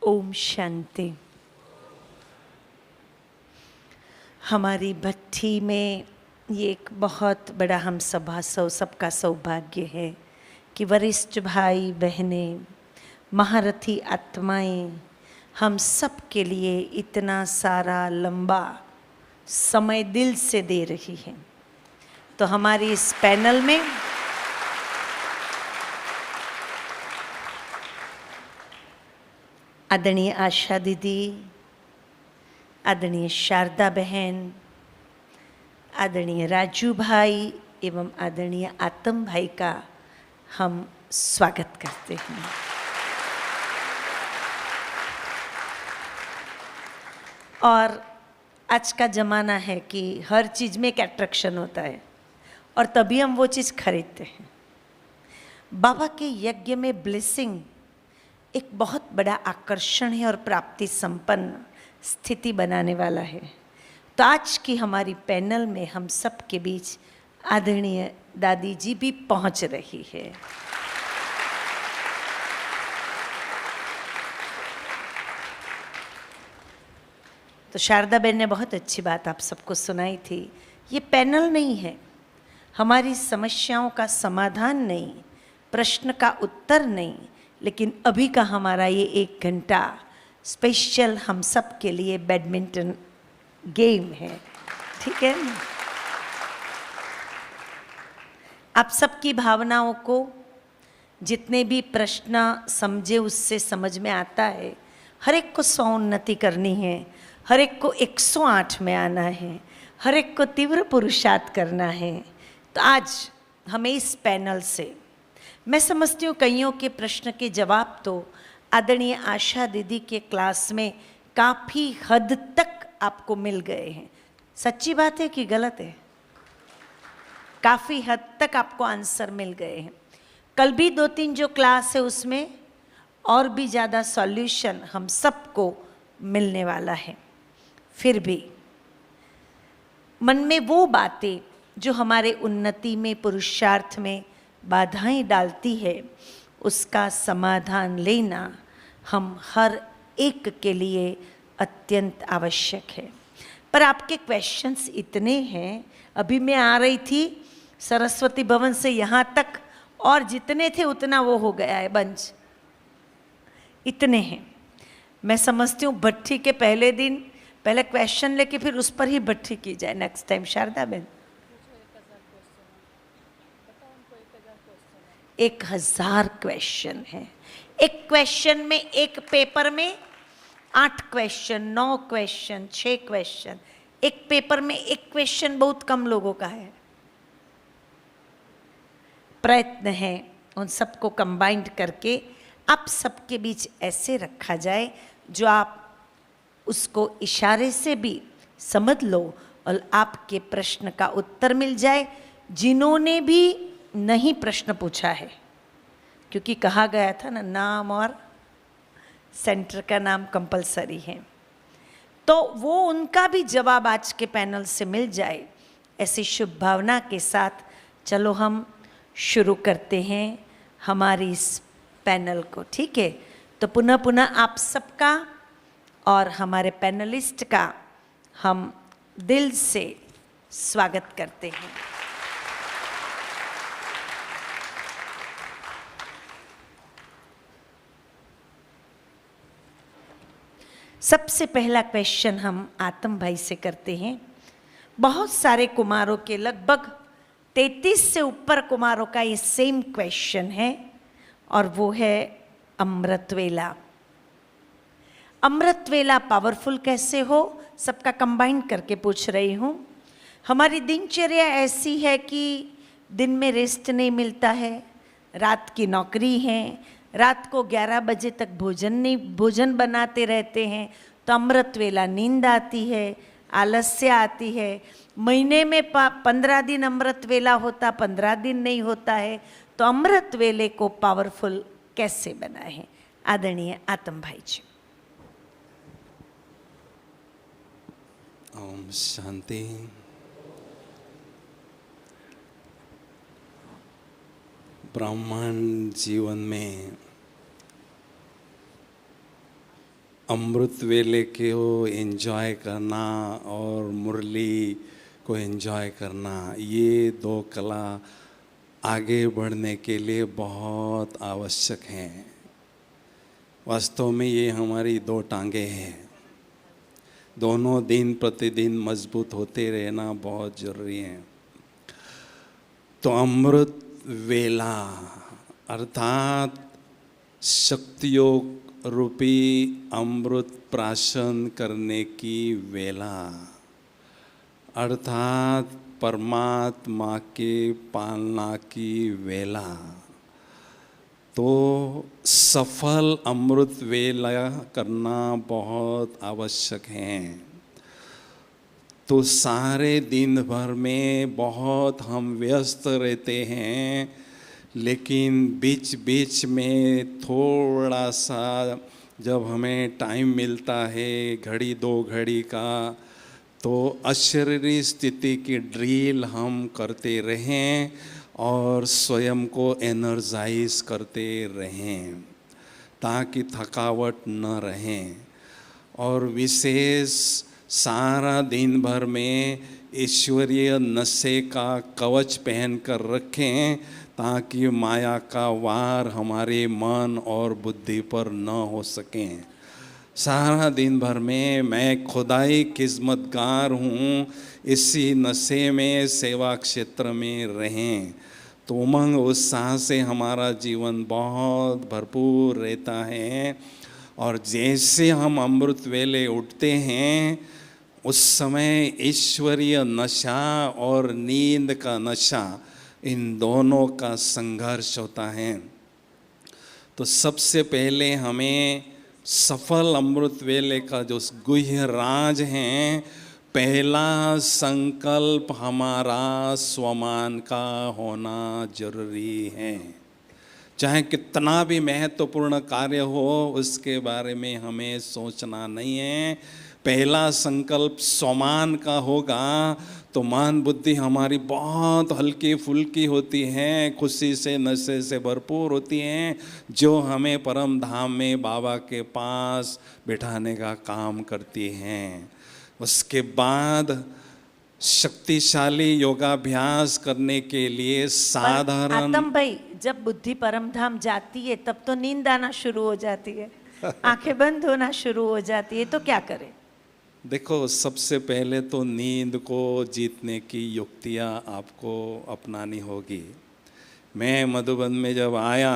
ओम शांति। हमारी भट्ठी में ये एक बहुत बड़ा हम सबका सौभाग्य है कि वरिष्ठ भाई बहनें, महारथी आत्माएं हम सब के लिए इतना सारा लंबा समय दिल से दे रही हैं। तो हमारी इस पैनल में आदरणीय आशा दीदी, आदरणीय शारदा बहन, आदरणीय राजू भाई एवं आदरणीय आतम भाई का हम स्वागत करते हैं। और आज का ज़माना है कि हर चीज़ में एक अट्रैक्शन होता है और तभी हम वो चीज़ खरीदते हैं। बाबा के यज्ञ में ब्लेसिंग एक बहुत बड़ा आकर्षण है और प्राप्ति संपन्न स्थिति बनाने वाला है। तो आज की हमारी पैनल में हम सब के बीच आदरणीय दादी जी भी पहुंच रही है। तो शारदा बहन ने बहुत अच्छी बात आप सबको सुनाई थी। ये पैनल नहीं है, हमारी समस्याओं का समाधान नहीं, प्रश्न का उत्तर नहीं, लेकिन अभी का हमारा ये 1 घंटा स्पेशल हम सब के लिए बैडमिंटन गेम है। ठीक है, आप सबकी भावनाओं को जितने भी प्रश्न समझे उससे समझ में आता है। हर एक को स्वोन्नति करनी है, हर एक को 108 में आना है, हर एक को तीव्र पुरुषार्थ करना है। तो आज हमें इस पैनल से मैं समझती हूँ कईयों के प्रश्न के जवाब तो आदरणीय आशा दीदी के क्लास में काफ़ी हद तक आपको मिल गए हैं। सच्ची बात है कि गलत है? काफ़ी हद तक आपको आंसर मिल गए हैं। कल भी 2-3 जो क्लास है उसमें और भी ज़्यादा सॉल्यूशन हम सबको मिलने वाला है। फिर भी मन में वो बातें जो हमारे उन्नति में, पुरुषार्थ में बाधाएं डालती है, उसका समाधान लेना हम हर एक के लिए अत्यंत आवश्यक है। पर आपके क्वेश्चंस इतने हैं, अभी मैं आ रही थी सरस्वती भवन से यहाँ तक और जितने थे उतना वो हो गया है बंच, इतने हैं। मैं समझती हूँ भट्ठी के पहले दिन पहले क्वेश्चन लेके फिर उस पर ही भट्ठी की जाए नेक्स्ट टाइम। शारदा बहन 1000 क्वेश्चन है। एक क्वेश्चन में, एक पेपर में 8 क्वेश्चन, 9 क्वेश्चन, 6 क्वेश्चन। एक पेपर में एक क्वेश्चन बहुत कम लोगों का है। प्रयत्न है उन सबको कंबाइंड करके आप सबके बीच ऐसे रखा जाए जो आप उसको इशारे से भी समझ लो और आपके प्रश्न का उत्तर मिल जाए। जिन्होंने भी नहीं प्रश्न पूछा है, क्योंकि कहा गया था ना, नाम और सेंटर का नाम कंपलसरी है, तो वो उनका भी जवाब आज के पैनल से मिल जाए, ऐसी शुभ भावना के साथ चलो हम शुरू करते हैं हमारी इस पैनल को। ठीक है, तो पुनः पुनः आप सबका और हमारे पैनलिस्ट का हम दिल से स्वागत करते हैं। सबसे पहला क्वेश्चन हम आतम भाई से करते हैं। बहुत सारे कुमारों के, लगभग 33 से ऊपर कुमारों का ये सेम क्वेश्चन है और वो है अमृत वेला। अमृत वेला पावरफुल कैसे हो, सबका कंबाइन करके पूछ रही हूँ। हमारी दिनचर्या ऐसी है कि दिन में रेस्ट नहीं मिलता है, रात की नौकरी है, रात को 11 बजे तक भोजन बनाते रहते हैं, तो अमृत वेला नींद आती है, आलस्य आती है। महीने में 15 दिन अमृत वेला होता, 15 दिन नहीं होता है। तो अमृत वेले को पावरफुल कैसे बनाएं? आदरणीय आतम भाई जी। ओम शांति। ब्राह्मण जीवन में अमृत वेले को एंजॉय करना और मुरली को एंजॉय करना, ये दो कला आगे बढ़ने के लिए बहुत आवश्यक हैं। वास्तव में ये हमारी दो टांगें हैं, दोनों दिन प्रतिदिन मजबूत होते रहना बहुत जरूरी है। तो अमृत वेला अर्थात शक्तियोग रूपी अमृत प्राशन करने की वेला, अर्थात परमात्मा के पालना की वेला। तो सफल अमृत वेला करना बहुत आवश्यक है। तो सारे दिन भर में बहुत हम व्यस्त रहते हैं, लेकिन बीच बीच में थोड़ा सा जब हमें टाइम मिलता है, घड़ी दो घड़ी का, तो अशरीरी स्थिति की ड्रिल हम करते रहें और स्वयं को एनर्जाइज करते रहें ताकि थकावट न रहें। और विशेष सारा दिन भर में ईश्वरीय नशे का कवच पहन कर रखें ताकि माया का वार हमारे मन और बुद्धि पर न हो सकें। सारा दिन भर में मैं खुदाई किस्मतगार हूँ, इसी नशे में सेवा क्षेत्र में रहें तो उमंग उत्साह से हमारा जीवन बहुत भरपूर रहता है। और जैसे हम अमृत वेले उठते हैं उस समय ईश्वरीय नशा और नींद का नशा, इन दोनों का संघर्ष होता है। तो सबसे पहले हमें सफल अमृत वेले का जो गुह्य राज हैं, पहला संकल्प हमारा स्वमान का होना जरूरी है। चाहे कितना भी महत्वपूर्ण कार्य हो उसके बारे में हमें सोचना नहीं है। पहला संकल्प स्वमान का होगा तो मन बुद्धि हमारी बहुत हल्की फुल्की होती हैं, खुशी से नशे से भरपूर होती हैं, जो हमें परम धाम में बाबा के पास बिठाने का काम करती हैं। उसके बाद शक्तिशाली योगाभ्यास करने के लिए साधारण। आतम भाई, जब बुद्धि परम धाम जाती है तब तो नींद आना शुरू हो जाती है, आंखें बंद होना शुरू हो जाती है, तो क्या करें? देखो, सबसे पहले तो नींद को जीतने की युक्तियाँ आपको अपनानी होगी। मैं मधुबन में जब आया,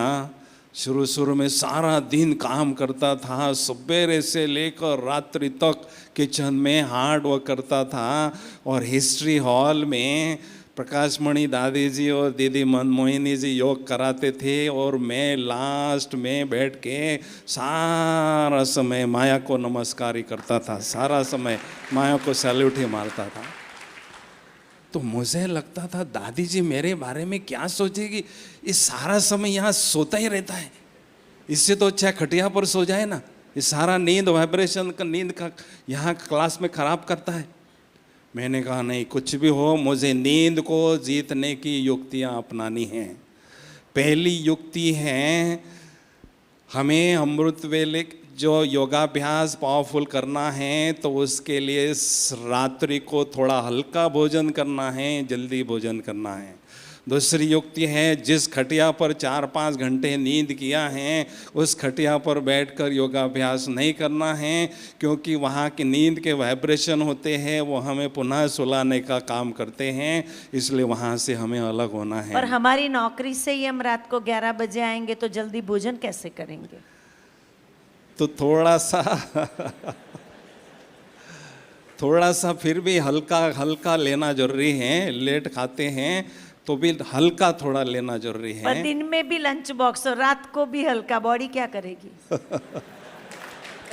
शुरू में सारा दिन काम करता था, सवेरे से लेकर रात्रि तक किचन में हार्ड वर्क करता था। और हिस्ट्री हॉल में प्रकाश मणि दादी जी और दीदी मनमोहिनी जी योग कराते थे और मैं लास्ट में बैठ के सारा समय माया को नमस्कार ही करता था, सारा समय माया को सैल्यूट ही मारता था। तो मुझे लगता था दादी जी मेरे बारे में क्या सोचेगी, ये सारा समय यहाँ सोता ही रहता है, इससे तो अच्छा खटिया पर सो जाए ना, ये सारा नींद वाइब्रेशन का नींद का यहाँ क्लास में खराब करता है। मैंने कहा नहीं, कुछ भी हो मुझे नींद को जीतने की युक्तियाँ अपनानी हैं। पहली युक्ति है, हमें अमृत वेले जो योगाभ्यास पावरफुल करना है तो उसके लिए रात्रि को थोड़ा हल्का भोजन करना है, जल्दी भोजन करना है। दूसरी युक्ति है, जिस खटिया पर 4-5 घंटे नींद किया है उस खटिया पर बैठकर योगाभ्यास नहीं करना है, क्योंकि वहाँ की नींद के वाइब्रेशन होते हैं, वो हमें पुनः सुलाने का काम करते हैं, इसलिए वहाँ से हमें अलग होना है। पर हमारी नौकरी से ही हम रात को 11 बजे आएंगे तो जल्दी भोजन कैसे करेंगे? तो थोड़ा सा फिर भी हल्का लेना जरूरी है। लेट खाते हैं तो भी हल्का थोड़ा लेना जरूरी है। पर दिन में भी लंच बॉक्स और रात को भी हल्का, बॉडी क्या करेगी?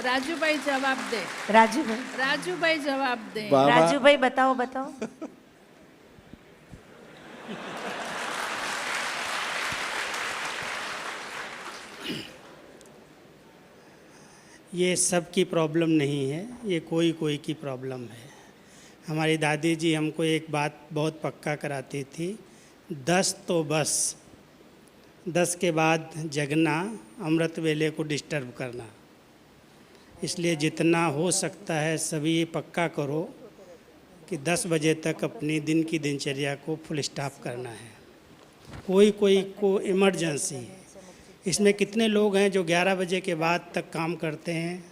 राजू भाई जवाब दे। राजू भाई जवाब दे। राजू भाई बताओ। ये सब की प्रॉब्लम नहीं है, ये कोई की प्रॉब्लम है। हमारी दादी जी हमको एक बात बहुत पक्का कराती थी, 10 तो बस, 10 के बाद जगना, अमृत वेले को डिस्टर्ब करना। इसलिए जितना हो सकता है सभी ये पक्का करो कि 10 बजे तक अपनी दिन की दिनचर्या को फुल स्टॉप करना है। कोई कोई को इमरजेंसी है, इसमें कितने लोग हैं जो 11 बजे के बाद तक काम करते हैं?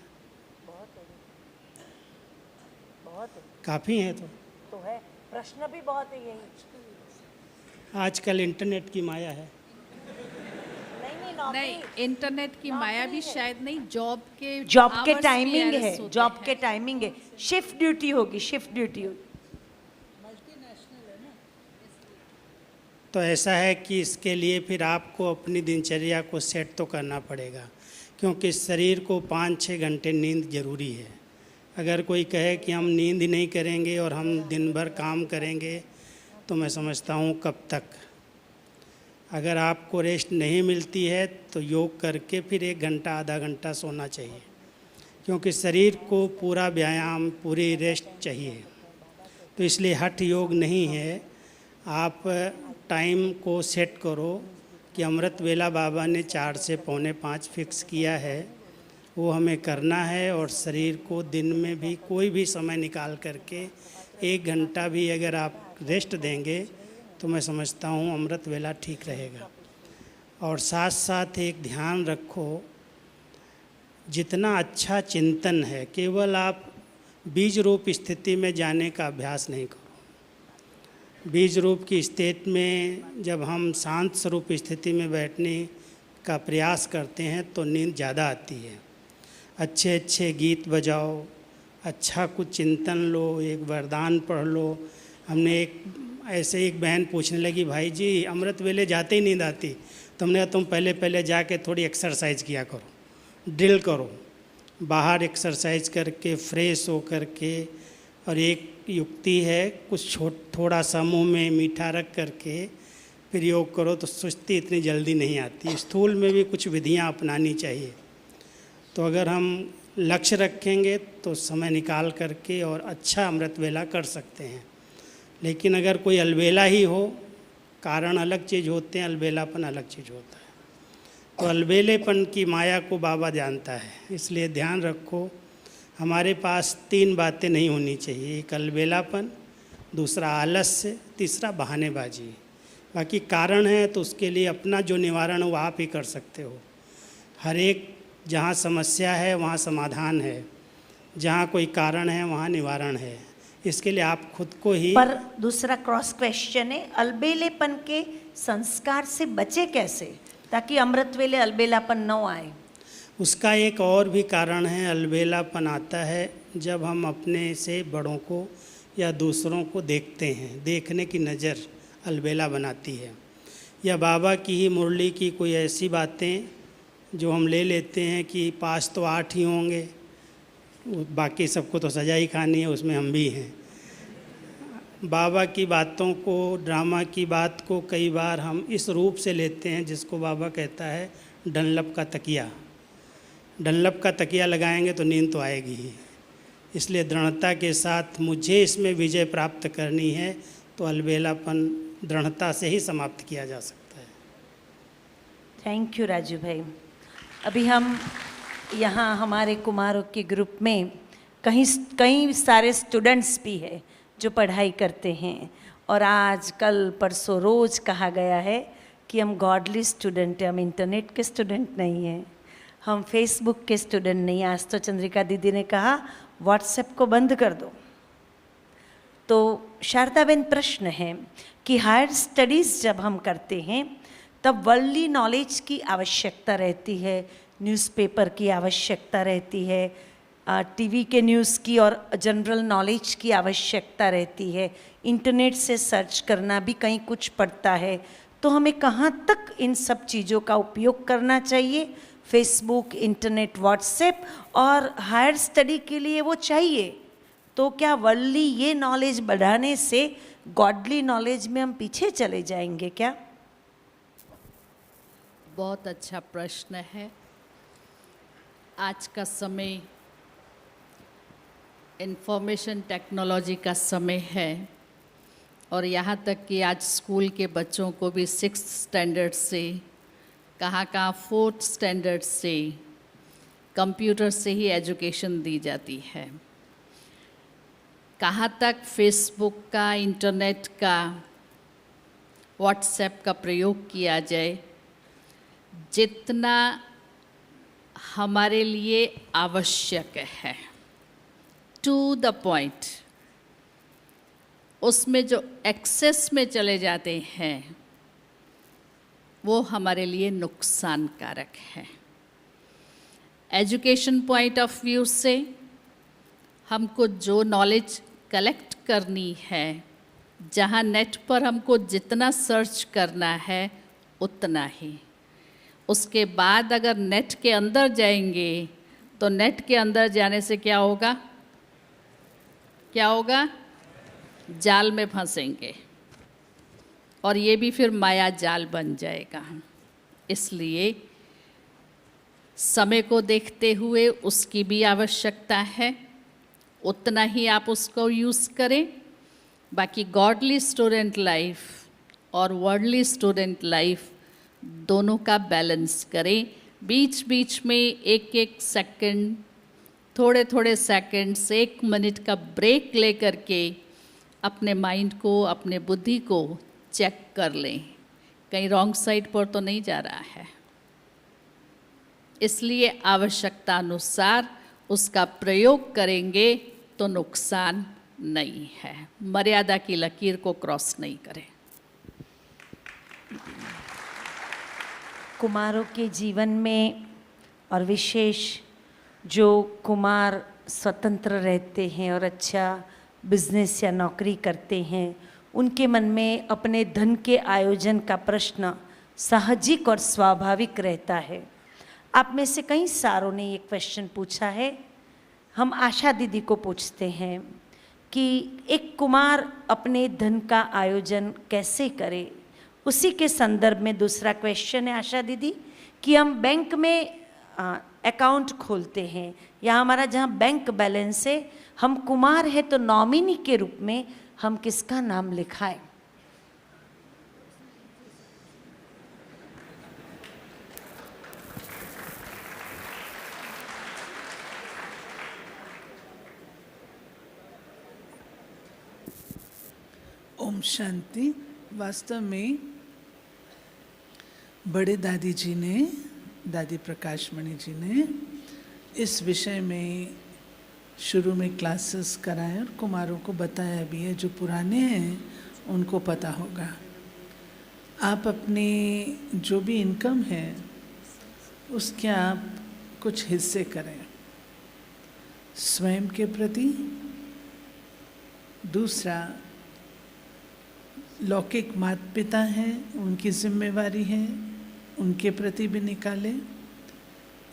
काफ़ी हैं। तो है, प्रश्न भी बहुत है यही। आजकल इंटरनेट की माया है। नहीं, इंटरनेट की माया भी शायद नहीं, जॉब के टाइमिंग hours है, होते जॉब हैं। के टाइमिंग है, शिफ्ट ड्यूटी होगी, शिफ्ट ड्यूटी होगी। तो ऐसा है कि इसके लिए फिर आपको अपनी दिनचर्या को सेट तो करना पड़ेगा, क्योंकि शरीर को 5-6 घंटे नींद ज़रूरी है। अगर कोई कहे कि हम नींद ही नहीं करेंगे और हम दिन भर काम करेंगे, तो मैं समझता हूँ कब तक। अगर आपको रेस्ट नहीं मिलती है तो योग करके फिर 1 घंटा आधा घंटा सोना चाहिए, क्योंकि शरीर को पूरा व्यायाम, पूरी रेस्ट चाहिए। तो इसलिए हठ योग नहीं है। आप टाइम को सेट करो कि अमृत वेला बाबा ने 4 से 4:45 फिक्स किया है, वो हमें करना है। और शरीर को दिन में भी कोई भी समय निकाल करके 1 घंटा भी अगर आप रेस्ट देंगे तो मैं समझता हूँ अमृत वेला ठीक रहेगा। और साथ साथ एक ध्यान रखो, जितना अच्छा चिंतन है, केवल आप बीज रूप स्थिति में जाने का अभ्यास नहीं करो। बीज रूप की स्थिति में जब हम शांत स्वरूप स्थिति में बैठने का प्रयास करते हैं तो नींद ज़्यादा आती है। अच्छे अच्छे गीत बजाओ, अच्छा कुछ चिंतन लो, एक वरदान पढ़ लो। हमने ऐसे एक बहन पूछने लगी, भाई जी अमृत वेले जाते ही नींद आती, तो हमने कहा तुम पहले पहले जाके थोड़ी एक्सरसाइज किया करो, ड्रिल करो, बाहर एक्सरसाइज करके फ्रेश हो करके। और एक युक्ति है, कुछ थोड़ा सा मुँह में मीठा रख करके फिर योग करो तो सुस्ती इतनी जल्दी नहीं आती। स्थूल में भी कुछ विधियाँ अपनानी चाहिए। तो अगर हम लक्ष्य रखेंगे तो समय निकाल करके और अच्छा अमृत वेला कर सकते हैं। लेकिन अगर कोई अलबेला ही हो, कारण अलग चीज़ होते हैं, अलबेलापन अलग चीज़ होता है। तो अलबेलेपन की माया को बाबा जानता है, इसलिए ध्यान रखो हमारे पास 3 बातें नहीं होनी चाहिए। एक अलबेलापन, दूसरा आलस्य, तीसरा बहानेबाजी। बाकी कारण है तो उसके लिए अपना जो निवारण वो आप ही कर सकते हो। हर एक जहाँ समस्या है वहाँ समाधान है, जहाँ कोई कारण है वहाँ निवारण है। इसके लिए आप खुद को ही। पर दूसरा क्रॉस क्वेश्चन है, अलबेलेपन के संस्कार से बचे कैसे, ताकि अमृत वेले अलबेलापन न आए? उसका एक और भी कारण है। अलबेलापन आता है जब हम अपने से बड़ों को या दूसरों को देखते हैं, देखने की नज़र अलबेला बनाती है। या बाबा की ही मुरली की कोई ऐसी बातें जो हम ले लेते हैं कि पास तो 8 ही होंगे, बाकी सबको तो सजा ही खानी है, उसमें हम भी हैं। बाबा की बातों को, ड्रामा की बात को कई बार हम इस रूप से लेते हैं जिसको बाबा कहता है डनलप का तकिया। डनलप का तकिया लगाएंगे तो नींद तो आएगी ही। इसलिए दृढ़ता के साथ मुझे इसमें विजय प्राप्त करनी है, तो अलबेलापन दृढ़ता से ही समाप्त किया जा सकता है। थैंक यू राजू भाई। अभी हम यहाँ हमारे कुमारों के ग्रुप में कई सारे स्टूडेंट्स भी हैं जो पढ़ाई करते हैं, और आज कल परसों रोज़ कहा गया है कि हम गॉडली स्टूडेंट हैं, हम इंटरनेट के स्टूडेंट नहीं हैं, हम फेसबुक के स्टूडेंट नहीं। आज तो चंद्रिका दीदी ने कहा व्हाट्सएप को बंद कर दो। तो शारदाबेन, प्रश्न है कि हायर स्टडीज़ जब हम करते हैं तब वर्ल्डली नॉलेज की आवश्यकता रहती है, न्यूज़पेपर की आवश्यकता रहती है, टीवी के न्यूज़ की और जनरल नॉलेज की आवश्यकता रहती है, इंटरनेट से सर्च करना भी कहीं कुछ पड़ता है। तो हमें कहाँ तक इन सब चीज़ों का उपयोग करना चाहिए? फेसबुक, इंटरनेट, व्हाट्सएप, और हायर स्टडी के लिए वो चाहिए। तो क्या वर्ल्डली ये नॉलेज बढ़ाने से गॉडली नॉलेज में हम पीछे चले जाएंगे क्या? बहुत अच्छा प्रश्न है। आज का समय इंफॉर्मेशन टेक्नोलॉजी का समय है, और यहाँ तक कि आज स्कूल के बच्चों को भी 6th स्टैंडर्ड से, कहाँ 4th स्टैंडर्ड से कंप्यूटर से ही एजुकेशन दी जाती है। कहाँ तक फेसबुक का, इंटरनेट का, व्हाट्सएप का प्रयोग किया जाए, जितना हमारे लिए आवश्यक है, टू द पॉइंट। उसमें जो एक्सेस में चले जाते हैं वो हमारे लिए नुकसान कारक है। एजुकेशन पॉइंट ऑफ व्यू से हमको जो नॉलेज कलेक्ट करनी है, जहाँ नेट पर हमको जितना सर्च करना है उतना ही। उसके बाद अगर नेट के अंदर जाएंगे तो नेट के अंदर जाने से क्या होगा? क्या होगा? जाल में फंसेंगे और ये भी फिर माया जाल बन जाएगा। इसलिए समय को देखते हुए उसकी भी आवश्यकता है, उतना ही आप उसको यूज़ करें। बाकी गॉडली स्टूडेंट लाइफ और वर्ल्डली स्टूडेंट लाइफ दोनों का बैलेंस करें। बीच बीच में एक एक सेकंड, थोड़े थोड़े सेकंड्स, 1 मिनट का ब्रेक ले करके अपने माइंड को, अपने बुद्धि को चेक कर लें, कहीं रॉन्ग साइड पर तो नहीं जा रहा है। इसलिए आवश्यकता अनुसार उसका प्रयोग करेंगे तो नुकसान नहीं है। मर्यादा की लकीर को क्रॉस नहीं करें। कुमारों के जीवन में और विशेष जो कुमार स्वतंत्र रहते हैं और अच्छा बिजनेस या नौकरी करते हैं, उनके मन में अपने धन के आयोजन का प्रश्न साहजिक और स्वाभाविक रहता है। आप में से कई सारों ने ये क्वेश्चन पूछा है। हम आशा दीदी को पूछते हैं कि एक कुमार अपने धन का आयोजन कैसे करे। उसी के संदर्भ में दूसरा क्वेश्चन है आशा दीदी कि हम बैंक में अकाउंट खोलते हैं या हमारा जहाँ बैंक बैलेंस है, हम कुमार है तो नॉमिनी के रूप में हम किसका नाम लिखाएं? ओम शांति। वास्तव में बड़े दादी जी ने, दादी प्रकाशमणि जी ने इस विषय में शुरू में क्लासेस कराए और कुमारों को बताया भी है। जो पुराने हैं उनको पता होगा। आप अपने जो भी इनकम है उसके आप कुछ हिस्से करें स्वयं के प्रति। दूसरा, लौकिक माता पिता हैं, उनकी जिम्मेवारी है, उनके प्रति भी निकालें।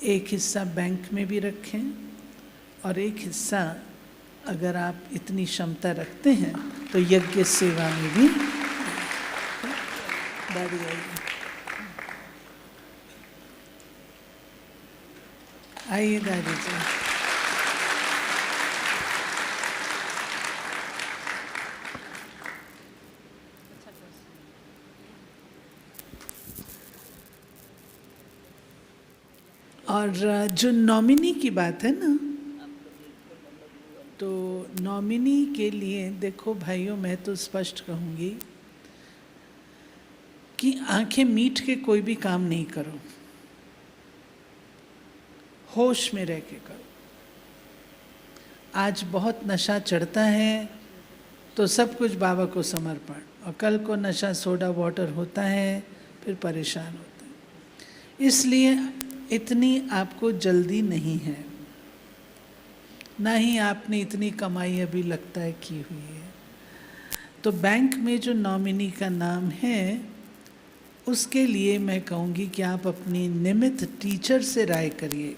एक हिस्सा बैंक में भी रखें और एक हिस्सा अगर आप इतनी क्षमता रखते हैं तो यज्ञ सेवा में भी दादी आइए दादी जी। और जो नॉमिनी की बात है ना, तो नॉमिनी के लिए देखो भाइयों, मैं तो स्पष्ट कहूँगी कि आंखें मीट के कोई भी काम नहीं करो, होश में रह के करो। आज बहुत नशा चढ़ता है तो सब कुछ बाबा को समर्पण, और कल को नशा सोडा वाटर होता है, फिर परेशान होते हैं। इसलिए इतनी आपको जल्दी नहीं है, ना ही आपने इतनी कमाई अभी लगता है की हुई है। तो बैंक में जो नॉमिनी का नाम है उसके लिए मैं कहूँगी कि आप अपनी निमित्त टीचर से राय करिए,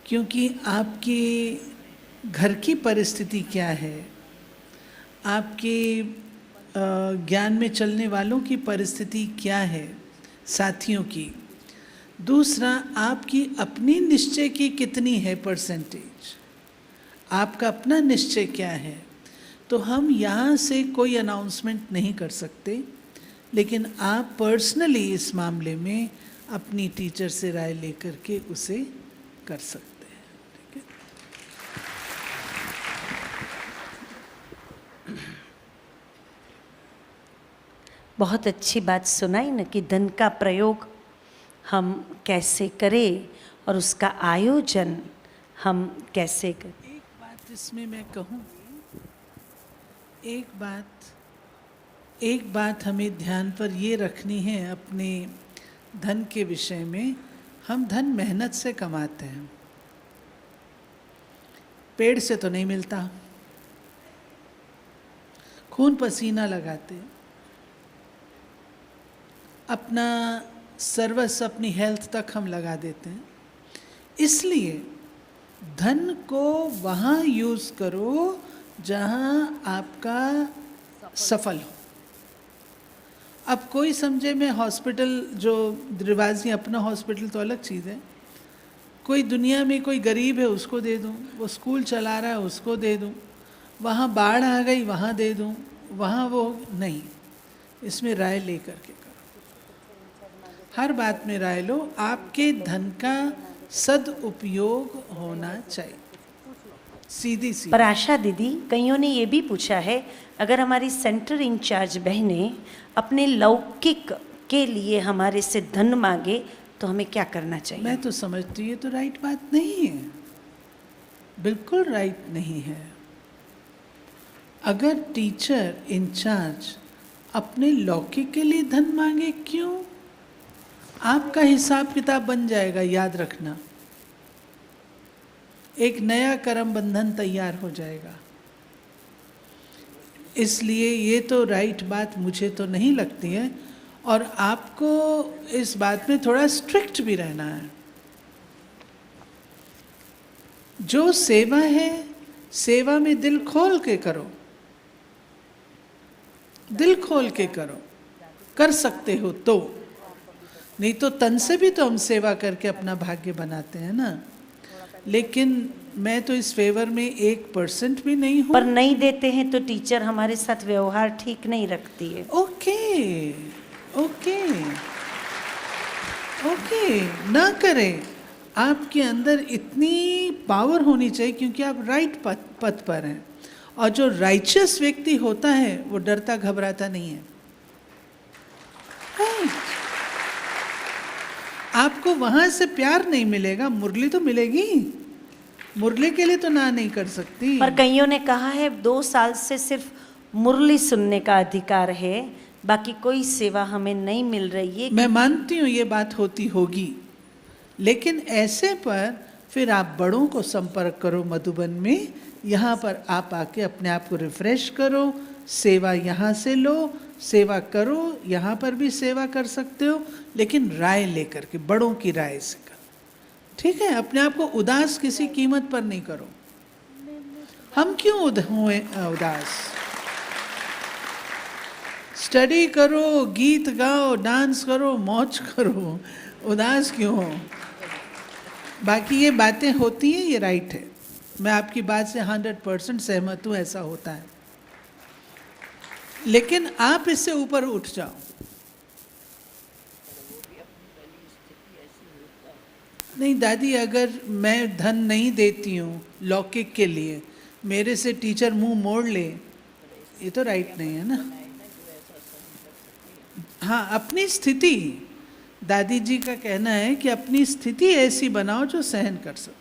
क्योंकि आपके घर की परिस्थिति क्या है, आपके ज्ञान में चलने वालों की परिस्थिति क्या है, साथियों की। दूसरा, आपकी अपनी निश्चय की कितनी है परसेंटेज, आपका अपना निश्चय क्या है। तो हम यहाँ से कोई अनाउंसमेंट नहीं कर सकते, लेकिन आप पर्सनली इस मामले में अपनी टीचर से राय लेकर के उसे कर सकते हैं। ठीक है, बहुत अच्छी बात सुनाई न कि धन का प्रयोग हम कैसे करें और उसका आयोजन हम कैसे करें। एक बात इसमें मैं कहूँ, एक बात हमें ध्यान पर ये रखनी है अपने धन के विषय में। हम धन मेहनत से कमाते हैं, पेड़ से तो नहीं मिलता। खून पसीना लगाते हैं, अपना सर्वस्व, अपनी हेल्थ तक हम लगा देते हैं। इसलिए धन को वहाँ यूज़ करो जहाँ आपका सफल हो। अब कोई समझे मैं हॉस्पिटल, जो रिवाजी अपना हॉस्पिटल तो अलग चीज़ है, कोई दुनिया में कोई गरीब है उसको दे दूँ, वो स्कूल चला रहा है उसको दे दूँ, वहाँ बाढ़ आ गई वहाँ दे दूँ, वहाँ वो नहीं। इसमें राय लेकर के करो, हर बात में राय लो। आपके धन का सदुपयोग होना चाहिए, सीधी सी। पर आशा दीदी, कईयों ने ये भी पूछा है, अगर हमारी सेंटर इंचार्ज बहनें अपने लौकिक के लिए हमारे से धन मांगे तो हमें क्या करना चाहिए? मैं तो समझती हूँ ये तो राइट बात नहीं है, बिल्कुल राइट नहीं है। अगर टीचर इंचार्ज अपने लौकिक के लिए धन मांगे, क्यों? आपका हिसाब किताब बन जाएगा, याद रखना। एक नया कर्म बंधन तैयार हो जाएगा। इसलिए ये तो राइट बात मुझे तो नहीं लगती है, और आपको इस बात में थोड़ा स्ट्रिक्ट भी रहना है। जो सेवा है, सेवा में दिल खोल के करो, दिल खोल के करो, कर सकते हो तो। नहीं तो तन से भी तो हम सेवा करके अपना भाग्य बनाते हैं ना। लेकिन मैं तो इस फेवर में 1% भी नहीं हूँ। पर नहीं देते हैं तो टीचर हमारे साथ व्यवहार ठीक नहीं रखती है। ओके ओके ओके, ना करें। आपके अंदर इतनी पावर होनी चाहिए क्योंकि आप राइट पथ पर हैं। और जो राइचियस व्यक्ति होता है वो डरता घबराता नहीं है। राइट, आपको वहां से प्यार नहीं मिलेगा, मुरली तो मिलेगी, मुरली के लिए तो ना नहीं कर सकती। पर कईयों ने कहा है 2 साल से सिर्फ मुरली सुनने का अधिकार है, बाकी कोई सेवा हमें नहीं मिल रही है। मैं मानती हूँ ये बात होती होगी, लेकिन ऐसे पर फिर आप बड़ों को संपर्क करो मधुबन में। यहाँ पर आप आके अपने आप को रिफ्रेश करो, सेवा यहाँ से लो, सेवा करो। यहाँ पर भी सेवा कर सकते हो, लेकिन राय लेकर के, बड़ों की राय से करो। ठीक है, अपने आप को उदास किसी कीमत पर नहीं करो। हम क्यों हुए उदास? स्टडी करो, गीत गाओ, डांस करो, मौज करो, उदास क्यों हो? बाकी ये बातें होती हैं, ये राइट है। मैं आपकी बात से 100% सहमत हूँ, ऐसा होता है। लेकिन आप इससे ऊपर उठ जाओ। नहीं दादी, अगर मैं धन नहीं देती हूँ लौकिक के लिए, मेरे से टीचर मुंह मोड़ ले, ये तो राइट नहीं है ना। हाँ, अपनी स्थिति, दादी जी का कहना है कि अपनी स्थिति ऐसी बनाओ जो सहन कर सको।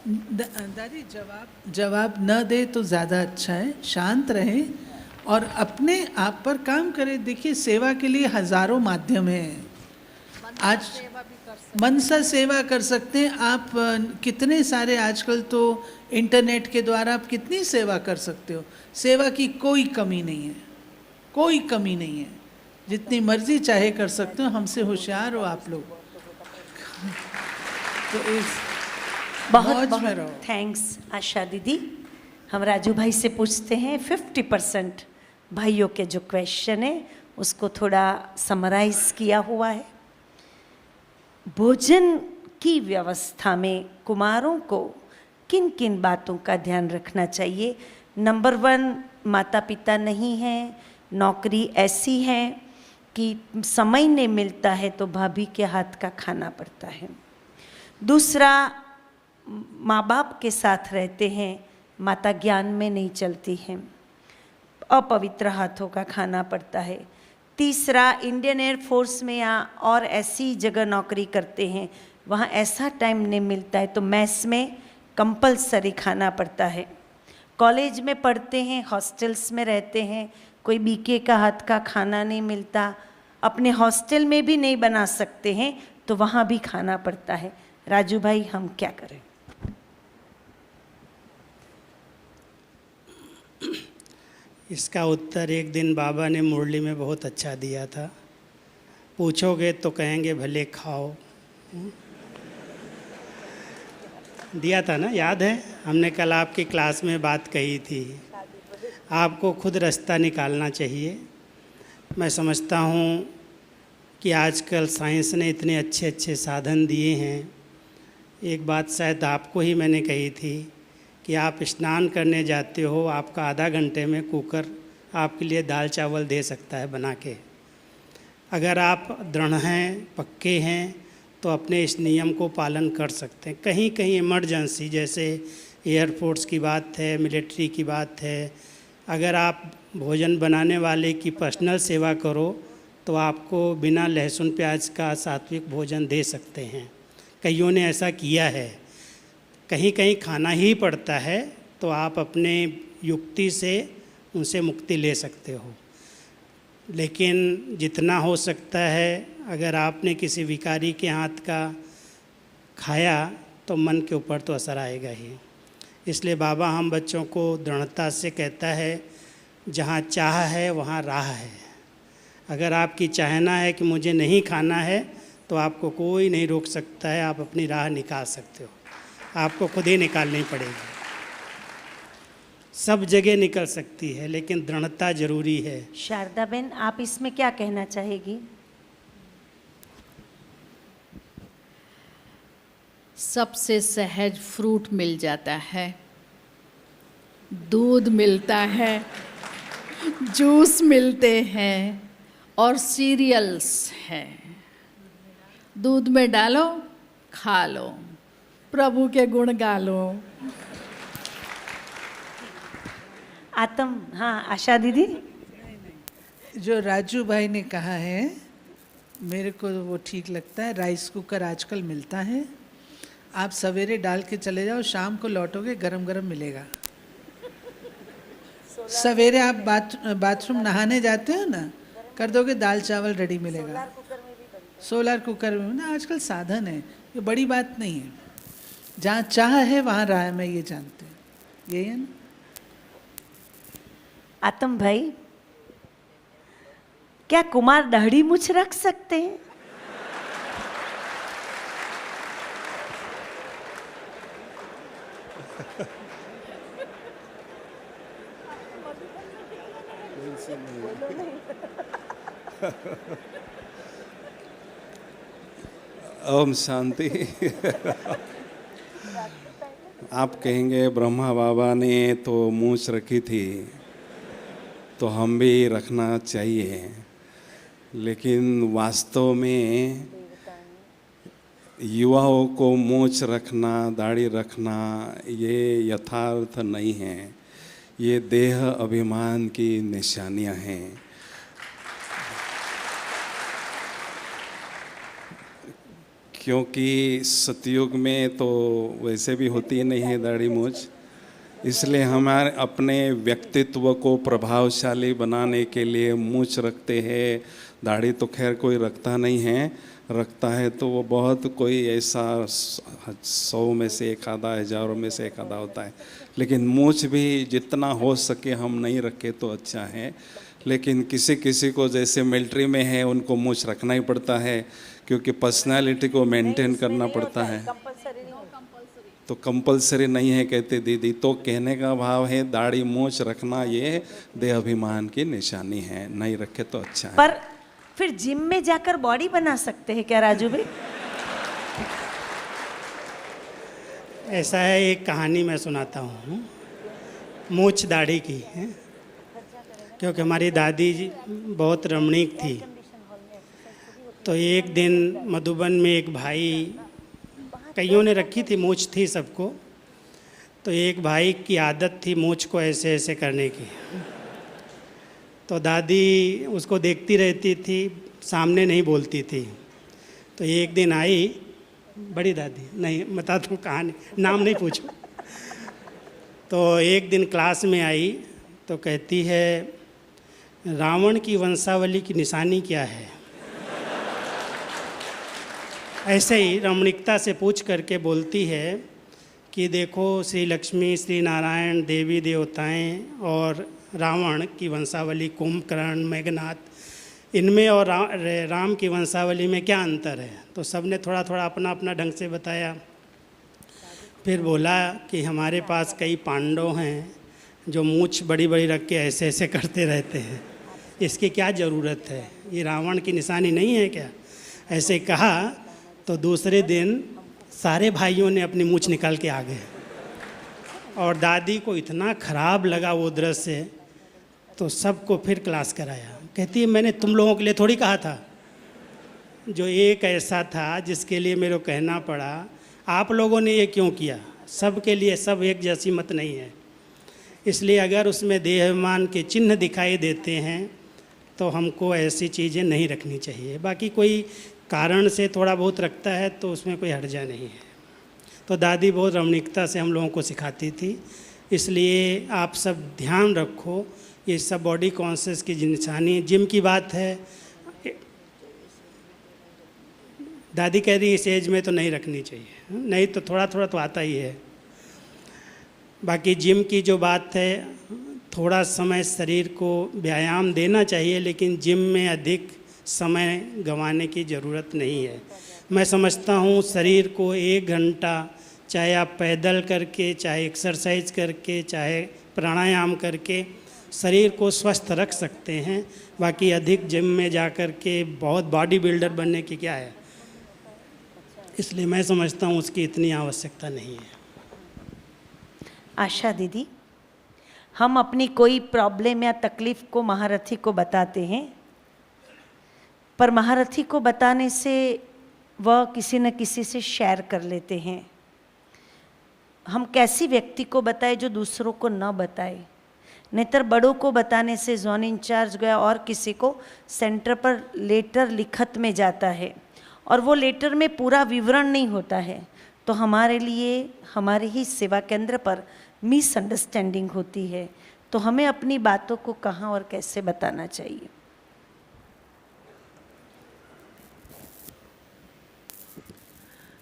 दादी जवाब न दे तो ज़्यादा अच्छा है, शांत रहे और अपने आप पर काम करें। देखिए, सेवा के लिए हजारों माध्यम हैं। आज मनसा सेवा कर सकते हैं आप, कितने सारे आजकल तो इंटरनेट के द्वारा आप कितनी सेवा कर सकते हो। सेवा की कोई कमी नहीं है, कोई कमी नहीं है, जितनी मर्जी चाहे कर सकते हो। हमसे होशियार हो आप लोग। तो इस बहुत बहुत थैंक्स आशा दीदी। हम राजू भाई से पूछते हैं 50% भाइयों के जो क्वेश्चन है उसको थोड़ा समराइज किया हुआ है। भोजन की व्यवस्था में कुमारों को किन किन बातों का ध्यान रखना चाहिए? नंबर 1, माता पिता नहीं हैं, नौकरी ऐसी है कि समय नहीं मिलता है तो भाभी के हाथ का खाना पड़ता है। दूसरा, माँ बाप के साथ रहते हैं, माता ज्ञान में नहीं चलती हैं, अपवित्र हाथों का खाना पड़ता है। तीसरा, इंडियन एयरफोर्स में या और ऐसी जगह नौकरी करते हैं, वहाँ ऐसा टाइम नहीं मिलता है तो मैस में कंपलसरी खाना पड़ता है। कॉलेज में पढ़ते हैं, हॉस्टल्स में रहते हैं, कोई बीके का हाथ का खाना नहीं मिलता, अपने हॉस्टल में भी नहीं बना सकते हैं तो वहाँ भी खाना पड़ता है। राजू भाई, हम क्या करें? इसका उत्तर एक दिन बाबा ने मुरली में बहुत अच्छा दिया था। पूछोगे तो कहेंगे भले खाओ। दिया था ना, याद है? हमने कल आपकी क्लास में बात कही थी। आपको खुद रास्ता निकालना चाहिए। मैं समझता हूँ कि आजकल साइंस ने इतने अच्छे अच्छे साधन दिए हैं। एक बात शायद आपको ही मैंने कही थी कि आप स्नान करने जाते हो, आपका आधा घंटे में कुकर आपके लिए दाल चावल दे सकता है बना के। अगर आप दृढ़ हैं, पक्के हैं, तो अपने इस नियम को पालन कर सकते हैं। कहीं कहीं इमरजेंसी, जैसे एयरफोर्स की बात है, मिलिट्री की बात है, अगर आप भोजन बनाने वाले की पर्सनल सेवा करो तो आपको बिना लहसुन प्याज का सात्विक भोजन दे सकते हैं। कईयों ने ऐसा किया है। कहीं कहीं खाना ही पड़ता है तो आप अपने युक्ति से उनसे मुक्ति ले सकते हो। लेकिन जितना हो सकता है, अगर आपने किसी भिखारी के हाथ का खाया तो मन के ऊपर तो असर आएगा ही। इसलिए बाबा हम बच्चों को दृढ़ता से कहता है, जहाँ चाह है वहाँ राह है। अगर आपकी चाहना है कि मुझे नहीं खाना है तो आपको कोई नहीं रोक सकता है, आप अपनी राह निकाल सकते हो। आपको खुद ही निकालनी पड़ेगी। सब जगह निकल सकती है लेकिन दृढ़ता जरूरी है। शारदा बहन, आप इसमें क्या कहना चाहेगी? सबसे सहज फ्रूट मिल जाता है, दूध मिलता है, जूस मिलते हैं और सीरियल्स हैं। दूध में डालो, खा लो, प्रभु के गुण गा लो। आत्म, हाँ आशा दीदी। जो राजू भाई ने कहा है मेरे को वो ठीक लगता है। राइस कुकर आजकल मिलता है, आप सवेरे डाल के चले जाओ, शाम को लौटोगे गरम गरम मिलेगा। सवेरे आप बाथरूम नहाने जाते हो ना, कर दोगे दाल चावल रेडी मिलेगा। सोलर कुकर में ना आजकल साधन है, ये बड़ी बात नहीं है। जहाँ चाह है वहाँ राह है, मैं ये जानते हैं। यही है ना आत्म भाई? क्या कुमार दाढ़ी मूछ रख सकते हैं? ओम शांति। आप कहेंगे ब्रह्मा बाबा ने तो मूछ रखी थी तो हम भी रखना चाहिए, लेकिन वास्तव में युवाओं को मूछ रखना, दाढ़ी रखना ये यथार्थ नहीं है। ये देह अभिमान की निशानियां हैं। क्योंकि सतयुग में तो वैसे भी होती नहीं है दाढ़ी मूछ, इसलिए हमारे अपने व्यक्तित्व को प्रभावशाली बनाने के लिए मूछ रखते हैं। दाढ़ी तो खैर कोई रखता नहीं है, रखता है तो वो बहुत कोई ऐसा 100 में से एक आधा, हज़ारों में से एक आधा होता है। लेकिन मूछ भी जितना हो सके हम नहीं रखे तो अच्छा है। लेकिन किसी किसी को जैसे मिलिट्री में है उनको मूछ रखना ही पड़ता है, क्योंकि पर्सनालिटी को मेंटेन करना पड़ता है। तो कंपलसरी नहीं है कहते दीदी। तो कहने का भाव है दाढ़ी मूछ रखना ये देह अभिमान की निशानी है, नहीं रखे तो अच्छा है। पर फिर जिम में जाकर बॉडी बना सकते हैं क्या राजू भाई? ऐसा है, एक कहानी मैं सुनाता हूँ मूछ दाढ़ी की है। क्योंकि हमारी दादी जी बहुत रमणीक थी। तो एक दिन मधुबन में एक भाई कईयों ने रखी थी, मूछ थी सबको। तो एक भाई की आदत थी मूछ को ऐसे ऐसे करने की। तो दादी उसको देखती रहती थी, सामने नहीं बोलती थी। तो एक दिन आई बड़ी दादी, नहीं बता दूँ कहानी, नाम नहीं पूछो। तो एक दिन क्लास में आई तो कहती है, रावण की वंशावली की निशानी क्या है? ऐसे ही रमणीकता से पूछ करके बोलती है कि देखो, श्री लक्ष्मी, श्री नारायण, देवी देवताएं और रावण की वंशावली, कुंभकर्ण, मेघनाथ, इनमें और राम की वंशावली में क्या अंतर है? तो सब ने थोड़ा थोड़ा अपना अपना ढंग से बताया। फिर बोला कि हमारे पास कई पांडव हैं जो मूछ बड़ी बड़ी रख के ऐसे ऐसे करते रहते हैं, इसकी क्या ज़रूरत है? ये रावण की निशानी नहीं है क्या? ऐसे कहा तो दूसरे दिन सारे भाइयों ने अपनी मूछ निकाल के आ गए। और दादी को इतना ख़राब लगा वो दृश्य, तो सबको फिर क्लास कराया। कहती है, मैंने तुम लोगों के लिए थोड़ी कहा था, जो एक ऐसा था जिसके लिए मेरे को कहना पड़ा, आप लोगों ने ये क्यों किया? सब के लिए सब एक जैसी मत नहीं है। इसलिए अगर उसमें देहाभिमान के चिन्ह दिखाई देते हैं तो हमको ऐसी चीज़ें नहीं रखनी चाहिए। बाकी कोई कारण से थोड़ा बहुत रखता है तो उसमें कोई हर्जा नहीं है। तो दादी बहुत रमणीकता से हम लोगों को सिखाती थी। इसलिए आप सब ध्यान रखो, ये सब बॉडी कॉन्शियस की निशानी। जिम की बात है, दादी कह रही इस एज में तो नहीं रखनी चाहिए, नहीं तो थोड़ा थोड़ा तो आता ही है। बाकी जिम की जो बात है, थोड़ा समय शरीर को व्यायाम देना चाहिए, लेकिन जिम में अधिक समय गंवाने की ज़रूरत नहीं है। मैं समझता हूँ शरीर को 1 घंटा, चाहे आप पैदल करके, चाहे एक्सरसाइज करके, चाहे प्राणायाम करके शरीर को स्वस्थ रख सकते हैं। बाकी अधिक जिम में जा कर के बहुत बॉडी बिल्डर बनने की क्या है, इसलिए मैं समझता हूँ उसकी इतनी आवश्यकता नहीं है। आशा दीदी, हम अपनी कोई प्रॉब्लम या तकलीफ़ को महारथी को बताते हैं, पर महारथी को बताने से वह किसी न किसी से शेयर कर लेते हैं। हम कैसी व्यक्ति को बताएं जो दूसरों को न बताए? नेतर बड़ों को बताने से जोन इंचार्ज गया और किसी को सेंटर पर लेटर लिखत में जाता है, और वो लेटर में पूरा विवरण नहीं होता है, तो हमारे लिए हमारे ही सेवा केंद्र पर मिसअंडरस्टैंडिंग होती है। तो हमें अपनी बातों को कहाँ और कैसे बताना चाहिए?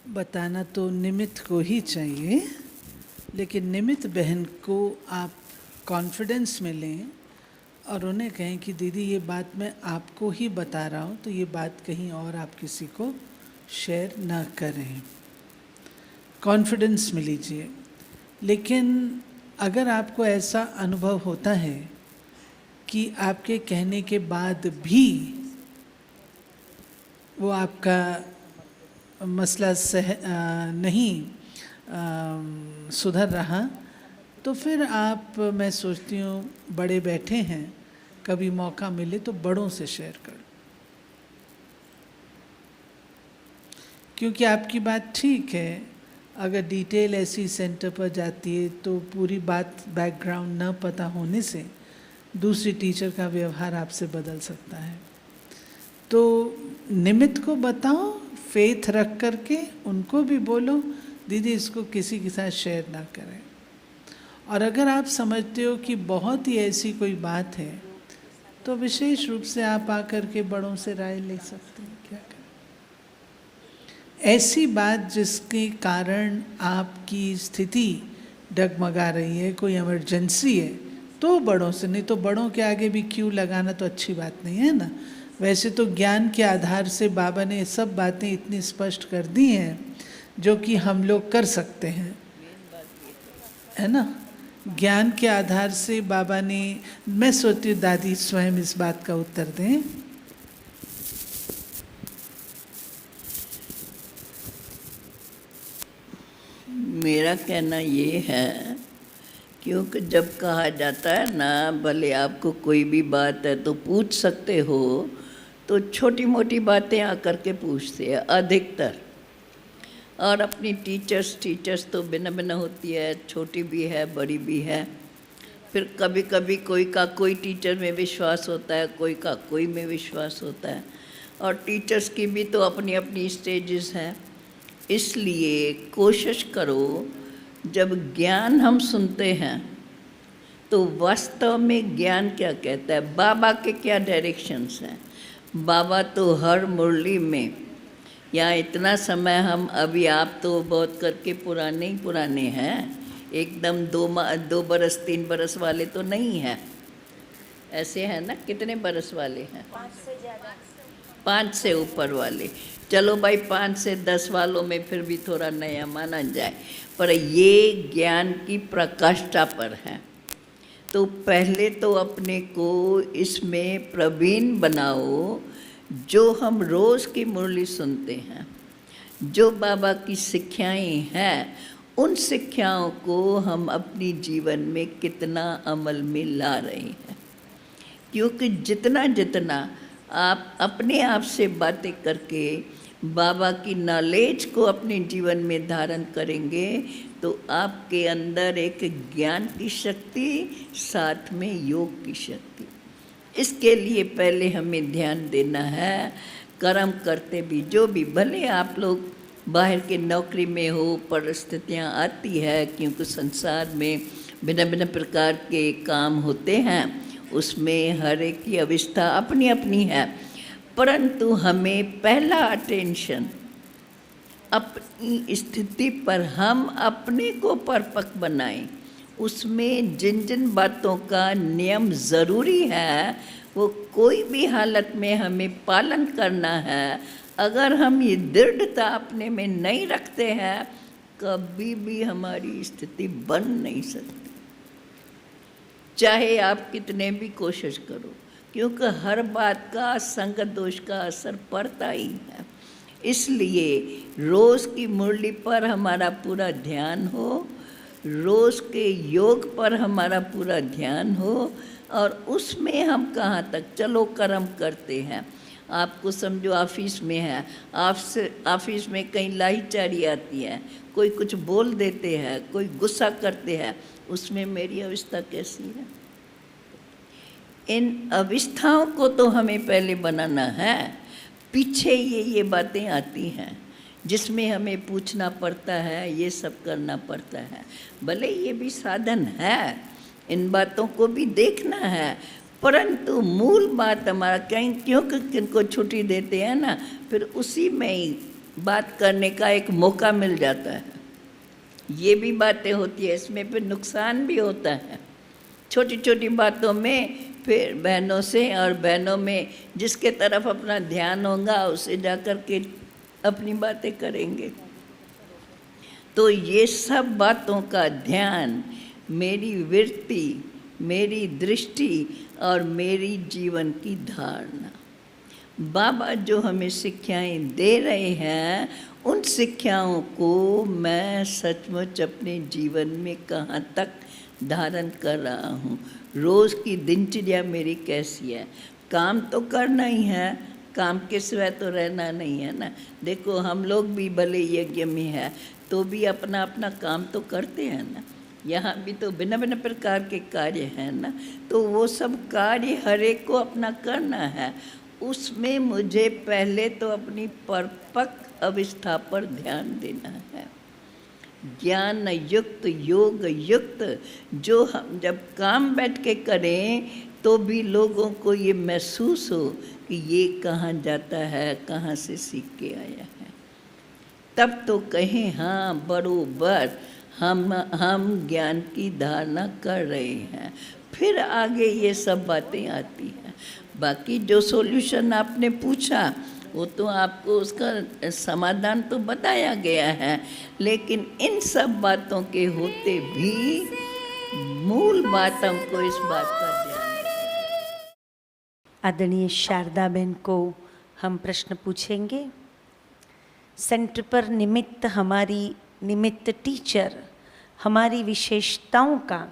बताना तो निमित्त को ही चाहिए, लेकिन निमित्त बहन को आप कॉन्फिडेंस में लें और उन्हें कहें कि दीदी ये बात मैं आपको ही बता रहा हूँ, तो ये बात कहीं और आप किसी को शेयर ना करें। कॉन्फिडेंस में लीजिए। लेकिन अगर आपको ऐसा अनुभव होता है कि आपके कहने के बाद भी वो आपका मसला नहीं सुधर रहा, तो फिर आप, मैं सोचती हूँ बड़े बैठे हैं, कभी मौका मिले तो बड़ों से शेयर करो, क्योंकि आपकी बात ठीक है। अगर डिटेल ऐसी सेंटर पर जाती है तो पूरी बात बैकग्राउंड न पता होने से दूसरी टीचर का व्यवहार आपसे बदल सकता है। तो निमित्त को बताओ, फेथ रख करके उनको भी बोलो, दीदी इसको किसी के साथ शेयर ना करें। और अगर आप समझते हो कि बहुत ही ऐसी कोई बात है तो विशेष रूप से आप आकर के बड़ों से राय ले सकते हैं। क्या करें? ऐसी बात जिसके कारण आपकी स्थिति डगमगा रही है, कोई इमरजेंसी है, तो बड़ों से, नहीं तो बड़ों के आगे भी क्यू लगाना तो अच्छी बात नहीं है ना। वैसे तो ज्ञान के आधार से बाबा ने सब बातें इतनी स्पष्ट कर दी हैं जो कि हम लोग कर सकते हैं, है ना। ज्ञान के आधार से बाबा ने, मैं सोचती हूँ दादी स्वयं इस बात का उत्तर दें। मेरा कहना ये है, क्योंकि जब कहा जाता है ना, भले आपको कोई भी बात है तो पूछ सकते हो, तो छोटी मोटी बातें आकर के पूछते हैं। और अपनी टीचर्स तो भिन्न भिन्न होती है, छोटी भी है बड़ी भी है। फिर कभी कभी कोई का कोई टीचर में विश्वास होता है, कोई का कोई में विश्वास होता है, और टीचर्स की भी तो अपनी अपनी स्टेजेस हैं। इसलिए कोशिश करो, जब ज्ञान हम सुनते हैं तो वास्तव में ज्ञान क्या कहता है, बाबा के क्या डायरेक्शंस हैं। बाबा तो हर मुरली में, यहाँ इतना समय हम अभी, आप तो बहुत करके पुराने हैं, एकदम 2 बरस 3 बरस वाले तो नहीं हैं, ऐसे हैं ना, कितने बरस वाले हैं? 5 से ऊपर वाले। चलो भाई 5 से 10 वालों में फिर भी थोड़ा नया माना जाए, पर ये ज्ञान की प्रकाष्ठा पर है। तो पहले तो अपने को इसमें प्रवीण बनाओ। जो हम रोज़ की मुरली सुनते हैं, जो बाबा की शिक्षाएं हैं, उन शिक्षाओं को हम अपनी जीवन में कितना अमल में ला रहे हैं। क्योंकि जितना जितना आप अपने आप से बातें करके बाबा की नॉलेज को अपने जीवन में धारण करेंगे, तो आपके अंदर एक ज्ञान की शक्ति, साथ में योग की शक्ति। इसके लिए पहले हमें ध्यान देना है। कर्म करते भी, जो भी, भले आप लोग बाहर के नौकरी में हो, परिस्थितियाँ आती है, क्योंकि संसार में भिन्न भिन्न प्रकार के काम होते हैं, उसमें हर एक की अवस्था अपनी अपनी है। परंतु हमें पहला अटेंशन अपनी स्थिति पर हम अपने को परिपक्व बनाएं। उसमें जिन जिन बातों का नियम ज़रूरी है, वो कोई भी हालत में हमें पालन करना है। अगर हम ये दृढ़ता अपने में नहीं रखते हैं, कभी भी हमारी स्थिति बन नहीं सकती, चाहे आप कितने भी कोशिश करो, क्योंकि हर बात का संगत दोष का असर पड़ता ही है। इसलिए रोज़ की मुरली पर हमारा पूरा ध्यान हो, रोज़ के योग पर हमारा पूरा ध्यान हो, और उसमें हम कहाँ तक, चलो कर्म करते हैं। आपको समझो ऑफिस में है, ऑफिस में कहीं लाहीचारी आती है, कोई कुछ बोल देते हैं, कोई गुस्सा करते हैं, उसमें मेरी अवस्था कैसी है? इन अवस्थाओं को तो हमें पहले बनाना है। पीछे ये बातें आती हैं जिसमें हमें पूछना पड़ता है, ये सब करना पड़ता है। भले ये भी साधन है, इन बातों को भी देखना है, परंतु मूल बात हमारा कहीं, क्योंकि किनको छुट्टी देते हैं ना, फिर उसी में ही बात करने का एक मौका मिल जाता है। ये भी बातें होती है, इसमें फिर नुकसान भी होता है। छोटी छोटी बातों में फिर बहनों से, और बहनों में जिसके तरफ अपना ध्यान होगा उसे जाकर के अपनी बातें करेंगे। तो ये सब बातों का ध्यान, मेरी वृत्ति, मेरी दृष्टि और मेरी जीवन की धारणा, बाबा जो हमें शिक्षाएं दे रहे हैं, उन शिक्षाओं को मैं सचमुच अपने जीवन में कहाँ तक धारण कर रहा हूँ। रोज़ की दिनचर्या मेरी कैसी है? काम तो करना ही है, काम के सिवाय तो रहना नहीं है ना। देखो हम लोग भी भले यज्ञ में है तो भी अपना अपना काम तो करते हैं ना। यहाँ भी तो भिन्न भिन्न प्रकार के कार्य हैं ना, तो वो सब कार्य हर एक को अपना करना है। उसमें मुझे पहले तो अपनी परिपक्व अवस्था पर ध्यान देना है। ज्ञान युक्त, योग युक्त, जो हम जब काम बैठ के करें तो भी लोगों को ये महसूस हो कि ये कहाँ जाता है, कहाँ से सीख के आया है, तब तो कहें हाँ बरोबर हम ज्ञान की धारणा कर रहे हैं। फिर आगे ये सब बातें आती हैं। बाकी जो सॉल्यूशन आपने पूछा वो तो आपको उसका समाधान तो बताया गया है, लेकिन इन सब बातों के होते भी मूल बात हमको इस बात का ध्यान रखना। आदरणीय शारदा बहन को हम प्रश्न पूछेंगे। सेंटर पर निमित्त हमारी निमित्त टीचर हमारी विशेषताओं का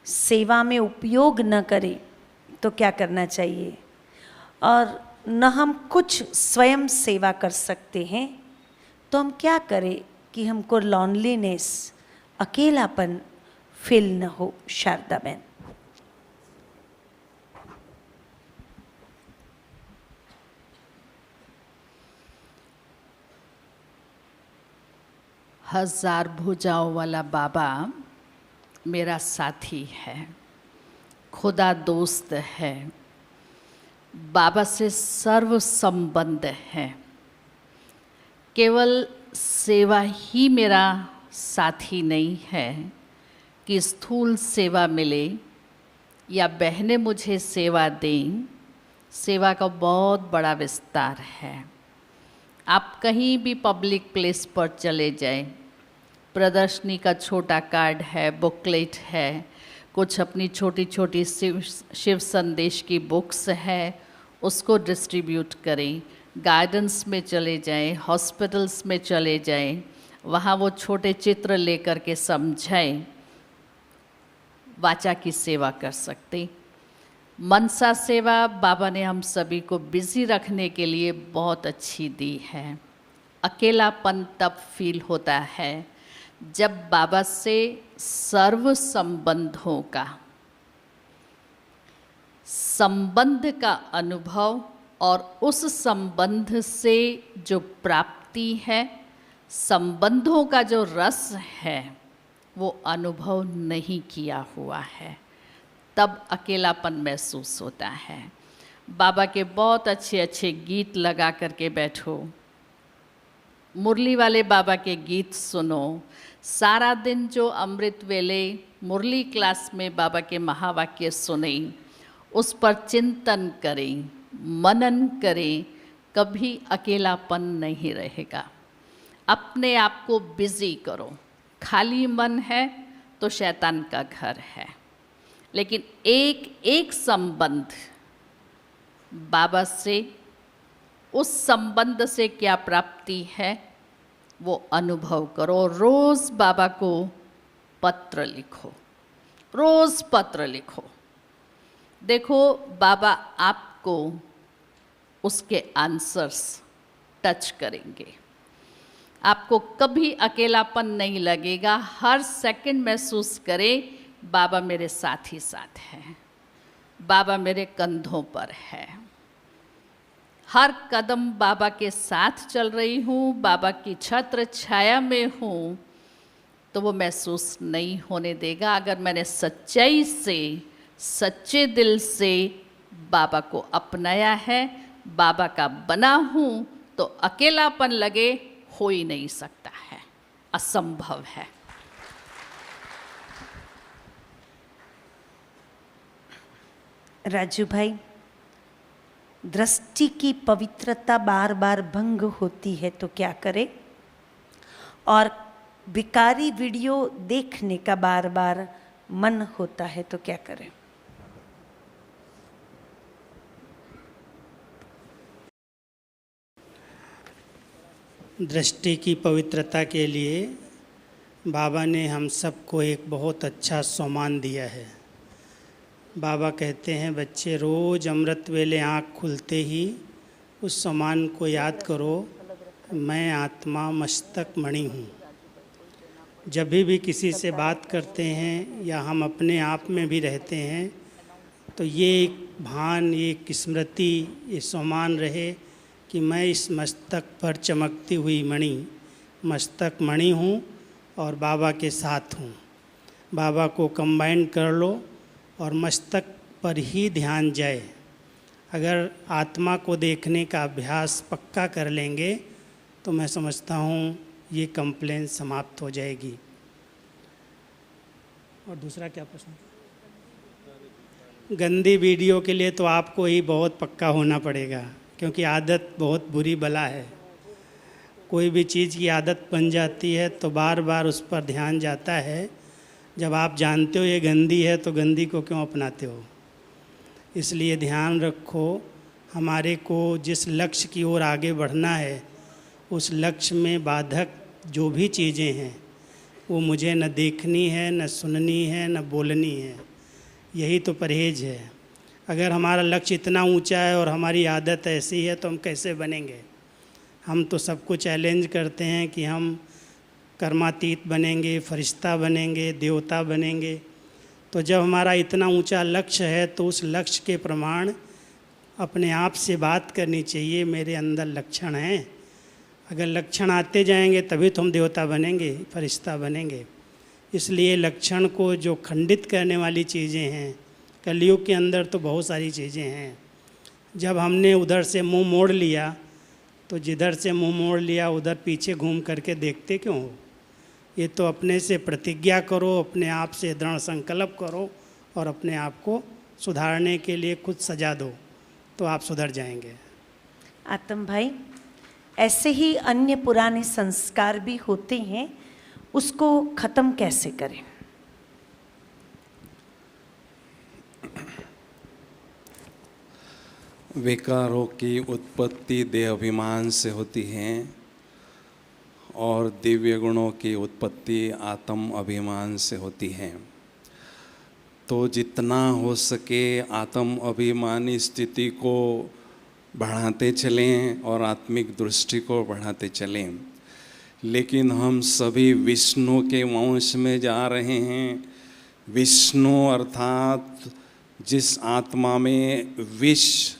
सेवा में उपयोग न करे तो क्या करना चाहिए, और न हम कुछ स्वयं सेवा कर सकते हैं तो हम क्या करें कि हमको लॉनलीनेस, अकेलापन फील न हो। शारदा बहन। हजार भुजाओं वाला बाबा मेरा साथी है, खुदा दोस्त है। बाबा से सर्व संबंध है। केवल सेवा ही मेरा साथी नहीं है कि स्थूल सेवा मिले या बहनें मुझे सेवा दें। सेवा का बहुत बड़ा विस्तार है। आप कहीं भी पब्लिक प्लेस पर चले जाएं, प्रदर्शनी का छोटा कार्ड है, बुकलेट है, कुछ अपनी छोटी छोटी शिव संदेश की बुक्स है, उसको डिस्ट्रीब्यूट करें। गार्डन्स में चले जाएं, हॉस्पिटल्स में चले जाएं, वहाँ वो छोटे चित्र लेकर के समझाएं। वाचा की सेवा कर सकते। मनसा सेवा बाबा ने हम सभी को बिजी रखने के लिए बहुत अच्छी दी है। अकेलापन तब फील होता है जब बाबा से सर्व संबंधों का संबंध का अनुभव और उस संबंध से जो प्राप्ति है, संबंधों का जो रस है, वो अनुभव नहीं किया हुआ है, तब अकेलापन महसूस होता है। बाबा के बहुत अच्छे अच्छे गीत लगा करके बैठो, मुरली वाले बाबा के गीत सुनो। सारा दिन जो अमृत वेले मुरली क्लास में बाबा के महावाक्य सुने, उस पर चिंतन करें, मनन करें, कभी अकेलापन नहीं रहेगा। अपने आप को बिजी करो। खाली मन है तो शैतान का घर है, लेकिन एक एक संबंध बाबा से, उस संबंध से क्या प्राप्ति है वो अनुभव करो। रोज बाबा को पत्र लिखो, रोज पत्र लिखो। देखो बाबा आपको उसके आंसर्स टच करेंगे। आपको कभी अकेलापन नहीं लगेगा। हर सेकंड महसूस करें बाबा मेरे साथ ही साथ है, बाबा मेरे कंधों पर है। हर कदम बाबा के साथ चल रही हूँ, बाबा की छत्र छाया में हूँ, तो वो महसूस नहीं होने देगा। अगर मैंने सच्चाई से, सच्चे दिल से बाबा को अपनाया है, बाबा का बना हूँ, तो अकेलापन लगे हो ही नहीं सकता है, असंभव है। राजू भाई, दृष्टि की पवित्रता बार बार भंग होती है तो क्या करें? और बिकारी वीडियो देखने का बार बार मन होता है तो क्या करें? दृष्टि की पवित्रता के लिए बाबा ने हम सबको एक बहुत अच्छा सम्मान दिया है। बाबा कहते हैं, बच्चे रोज़ अमृत वेले आँख खुलते ही उस सम्मान को याद करो, मैं आत्मा मस्तक मणि हूँ। जब भी किसी से बात करते हैं या हम अपने आप में भी रहते हैं, तो ये एक भान, ये एक स्मृति, ये सम्मान रहे कि मैं इस मस्तक पर चमकती हुई मणि, मस्तक मणि हूँ और बाबा के साथ हूँ। बाबा को कंबाइन कर लो और मस्तक पर ही ध्यान जाए। अगर आत्मा को देखने का अभ्यास पक्का कर लेंगे तो मैं समझता हूँ ये कंप्लेन समाप्त हो जाएगी। और दूसरा क्या प्रश्न? गंदी वीडियो के लिए तो आपको ही बहुत पक्का होना पड़ेगा, क्योंकि आदत बहुत बुरी बला है। कोई भी चीज़ की आदत बन जाती है तो बार बार उस पर ध्यान जाता है। जब आप जानते हो ये गंदी है तो गंदी को क्यों अपनाते हो? इसलिए ध्यान रखो, हमारे को जिस लक्ष्य की ओर आगे बढ़ना है, उस लक्ष्य में बाधक जो भी चीज़ें हैं वो मुझे न देखनी है, न सुननी है, न बोलनी है। यही तो परहेज है। अगर हमारा लक्ष्य इतना ऊंचा है और हमारी आदत ऐसी है तो हम कैसे बनेंगे? हम तो सबको चैलेंज करते हैं कि हम कर्मातीत बनेंगे, फरिश्ता बनेंगे, देवता बनेंगे। तो जब हमारा इतना ऊंचा लक्ष्य है तो उस लक्ष्य के प्रमाण अपने आप से बात करनी चाहिए, मेरे अंदर लक्षण हैं। अगर लक्षण आते जाएंगे तभी तो हम देवता बनेंगे, फरिश्ता बनेंगे। इसलिए लक्षण को जो खंडित करने वाली चीज़ें हैं, कलयुग के अंदर तो बहुत सारी चीज़ें हैं। जब हमने उधर से मुंह मोड़ लिया तो जिधर से मुंह मोड़ लिया उधर पीछे घूम करके देखते क्यों हो? ये तो अपने से प्रतिज्ञा करो, अपने आप से दृढ़ संकल्प करो और अपने आप को सुधारने के लिए खुद सजा दो, तो आप सुधर जाएंगे। आत्म भाई, ऐसे ही अन्य पुराने संस्कार भी होते हैं, उसको खत्म कैसे करें? विकारों की उत्पत्ति देह अभिमान से होती है और दिव्य गुणों की उत्पत्ति आत्म अभिमान से होती है। तो जितना हो सके आत्म अभिमानी स्थिति को बढ़ाते चलें और आत्मिक दृष्टि को बढ़ाते चलें। लेकिन हम सभी विष्णु के वंश में जा रहे हैं। विष्णु अर्थात जिस आत्मा में विष्णु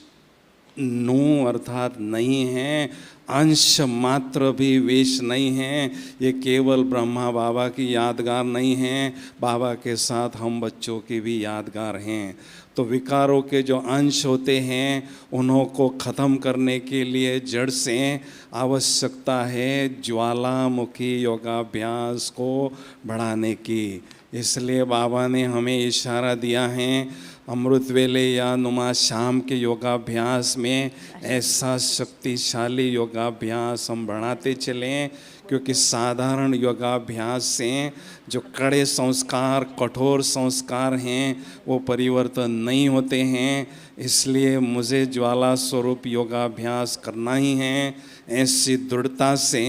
अर्थात नहीं है, अंश मात्र भी विष नहीं है। ये केवल ब्रह्मा बाबा की यादगार नहीं है, बाबा के साथ हम बच्चों की भी यादगार हैं। तो विकारों के जो अंश होते हैं उन्हों को ख़त्म करने के लिए जड़ से आवश्यकता है ज्वालामुखी योगाभ्यास को बढ़ाने की। इसलिए बाबा ने हमें इशारा दिया है, अमृत वेले या नुमा शाम के योगाभ्यास में ऐसा शक्तिशाली योगाभ्यास हम बढ़ाते चलें, क्योंकि साधारण योगाभ्यास से जो कड़े संस्कार, कठोर संस्कार हैं वो परिवर्तन नहीं होते हैं। इसलिए मुझे ज्वाला स्वरूप योगाभ्यास करना ही है। ऐसी दृढ़ता से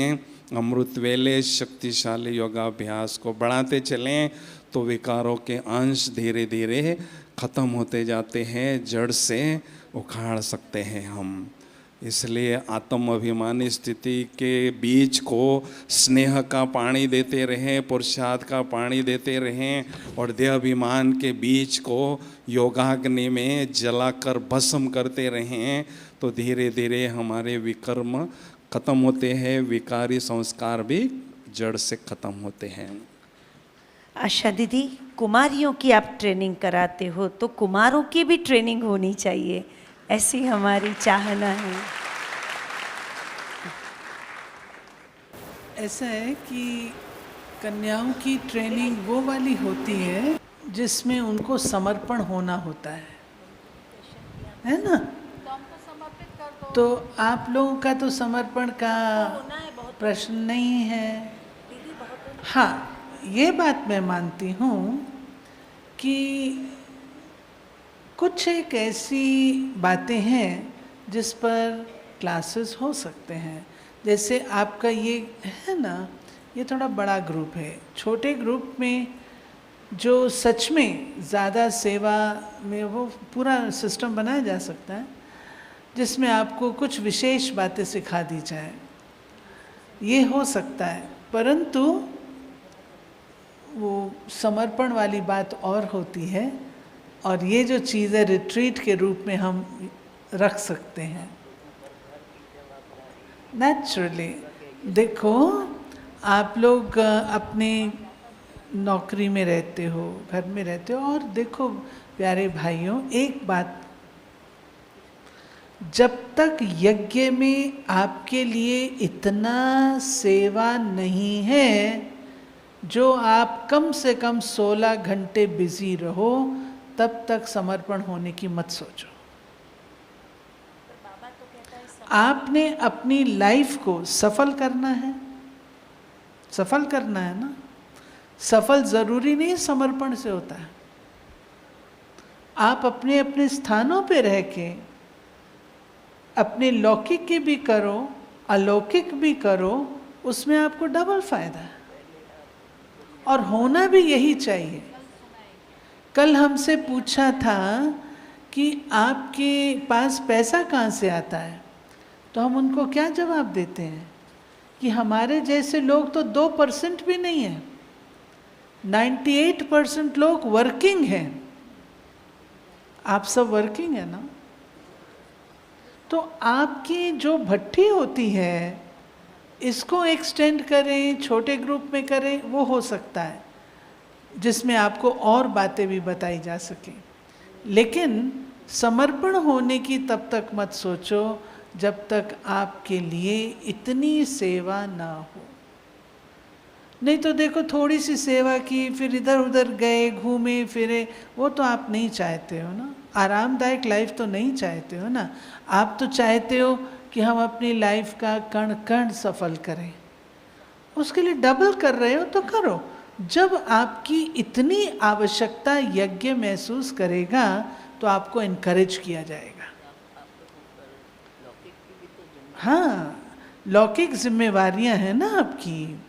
अमृत वेले शक्तिशाली योगाभ्यास को बढ़ाते चलें तो विकारों के अंश धीरे धीरे ख़त्म होते जाते हैं, जड़ से उखाड़ सकते हैं हम। इसलिए आत्म अभिमानी स्थिति के बीज को स्नेह का पानी देते रहें, पुरुषार्थ का पानी देते रहें और देहाभिमान के बीज को योगाग्नि में जलाकर भस्म करते रहें तो धीरे धीरे हमारे विकर्म खत्म होते हैं, विकारी संस्कार भी जड़ से खत्म होते हैं। आशा दीदी, कुमारियों की आप ट्रेनिंग कराते हो तो कुमारों की भी ट्रेनिंग होनी चाहिए, ऐसी हमारी चाहना है। ऐसा है कि कन्याओं की ट्रेनिंग वो वाली होती है जिसमें उनको समर्पण होना होता है ना? तो आप लोगों का तो समर्पण का प्रश्न नहीं है। हाँ, ये बात मैं मानती हूँ कि कुछ एक ऐसी बातें हैं जिस पर क्लासेस हो सकते हैं। जैसे आपका ये है ना, ये थोड़ा बड़ा ग्रुप है। छोटे ग्रुप में जो सच में ज़्यादा सेवा में वो पूरा सिस्टम बनाया जा सकता है जिसमें आपको कुछ विशेष बातें सिखा दी जाए, ये हो सकता है। परंतु वो समर्पण वाली बात और होती है और ये जो चीज़ें रिट्रीट के रूप में हम रख सकते हैं। नेचुरली देखो, आप लोग अपने नौकरी में रहते हो, घर में रहते हो, और देखो प्यारे भाइयों, एक बात, जब तक यज्ञ में आपके लिए इतना सेवा नहीं है जो आप कम से कम 16 घंटे बिजी रहो, तब तक समर्पण होने की मत सोचो। आपने अपनी लाइफ को सफल करना है, सफल करना है ना। सफल जरूरी नहीं समर्पण से होता है। आप अपने अपने स्थानों पे रह के अपने लौकिक के भी करो, अलौकिक भी करो, उसमें आपको डबल फायदा है और होना भी यही चाहिए। कल हमसे पूछा था कि आपके पास पैसा कहाँ से आता है, तो हम उनको क्या जवाब देते हैं कि हमारे जैसे लोग तो 2% भी नहीं है, 98% लोग वर्किंग हैं। आप सब वर्किंग है ना, तो आपकी जो भट्ठी होती है इसको एक्सटेंड करें, छोटे ग्रुप में करें, वो हो सकता है जिसमें आपको और बातें भी बताई जा सकें। लेकिन समर्पण होने की तब तक मत सोचो जब तक आपके लिए इतनी सेवा ना हो। नहीं तो देखो, थोड़ी सी सेवा की, फिर इधर उधर गए, घूमे फिरे, वो तो आप नहीं चाहते हो ना। आरामदायक लाइफ तो नहीं चाहते हो ना। आप तो चाहते हो कि हम अपनी लाइफ का कण कण सफल करें। उसके लिए डबल कर रहे हो तो करो। जब आपकी इतनी आवश्यकता यज्ञ महसूस करेगा तो आपको इनकरेज किया जाएगा। हाँ, लौकिक जिम्मेवारियां हैं ना आपकी।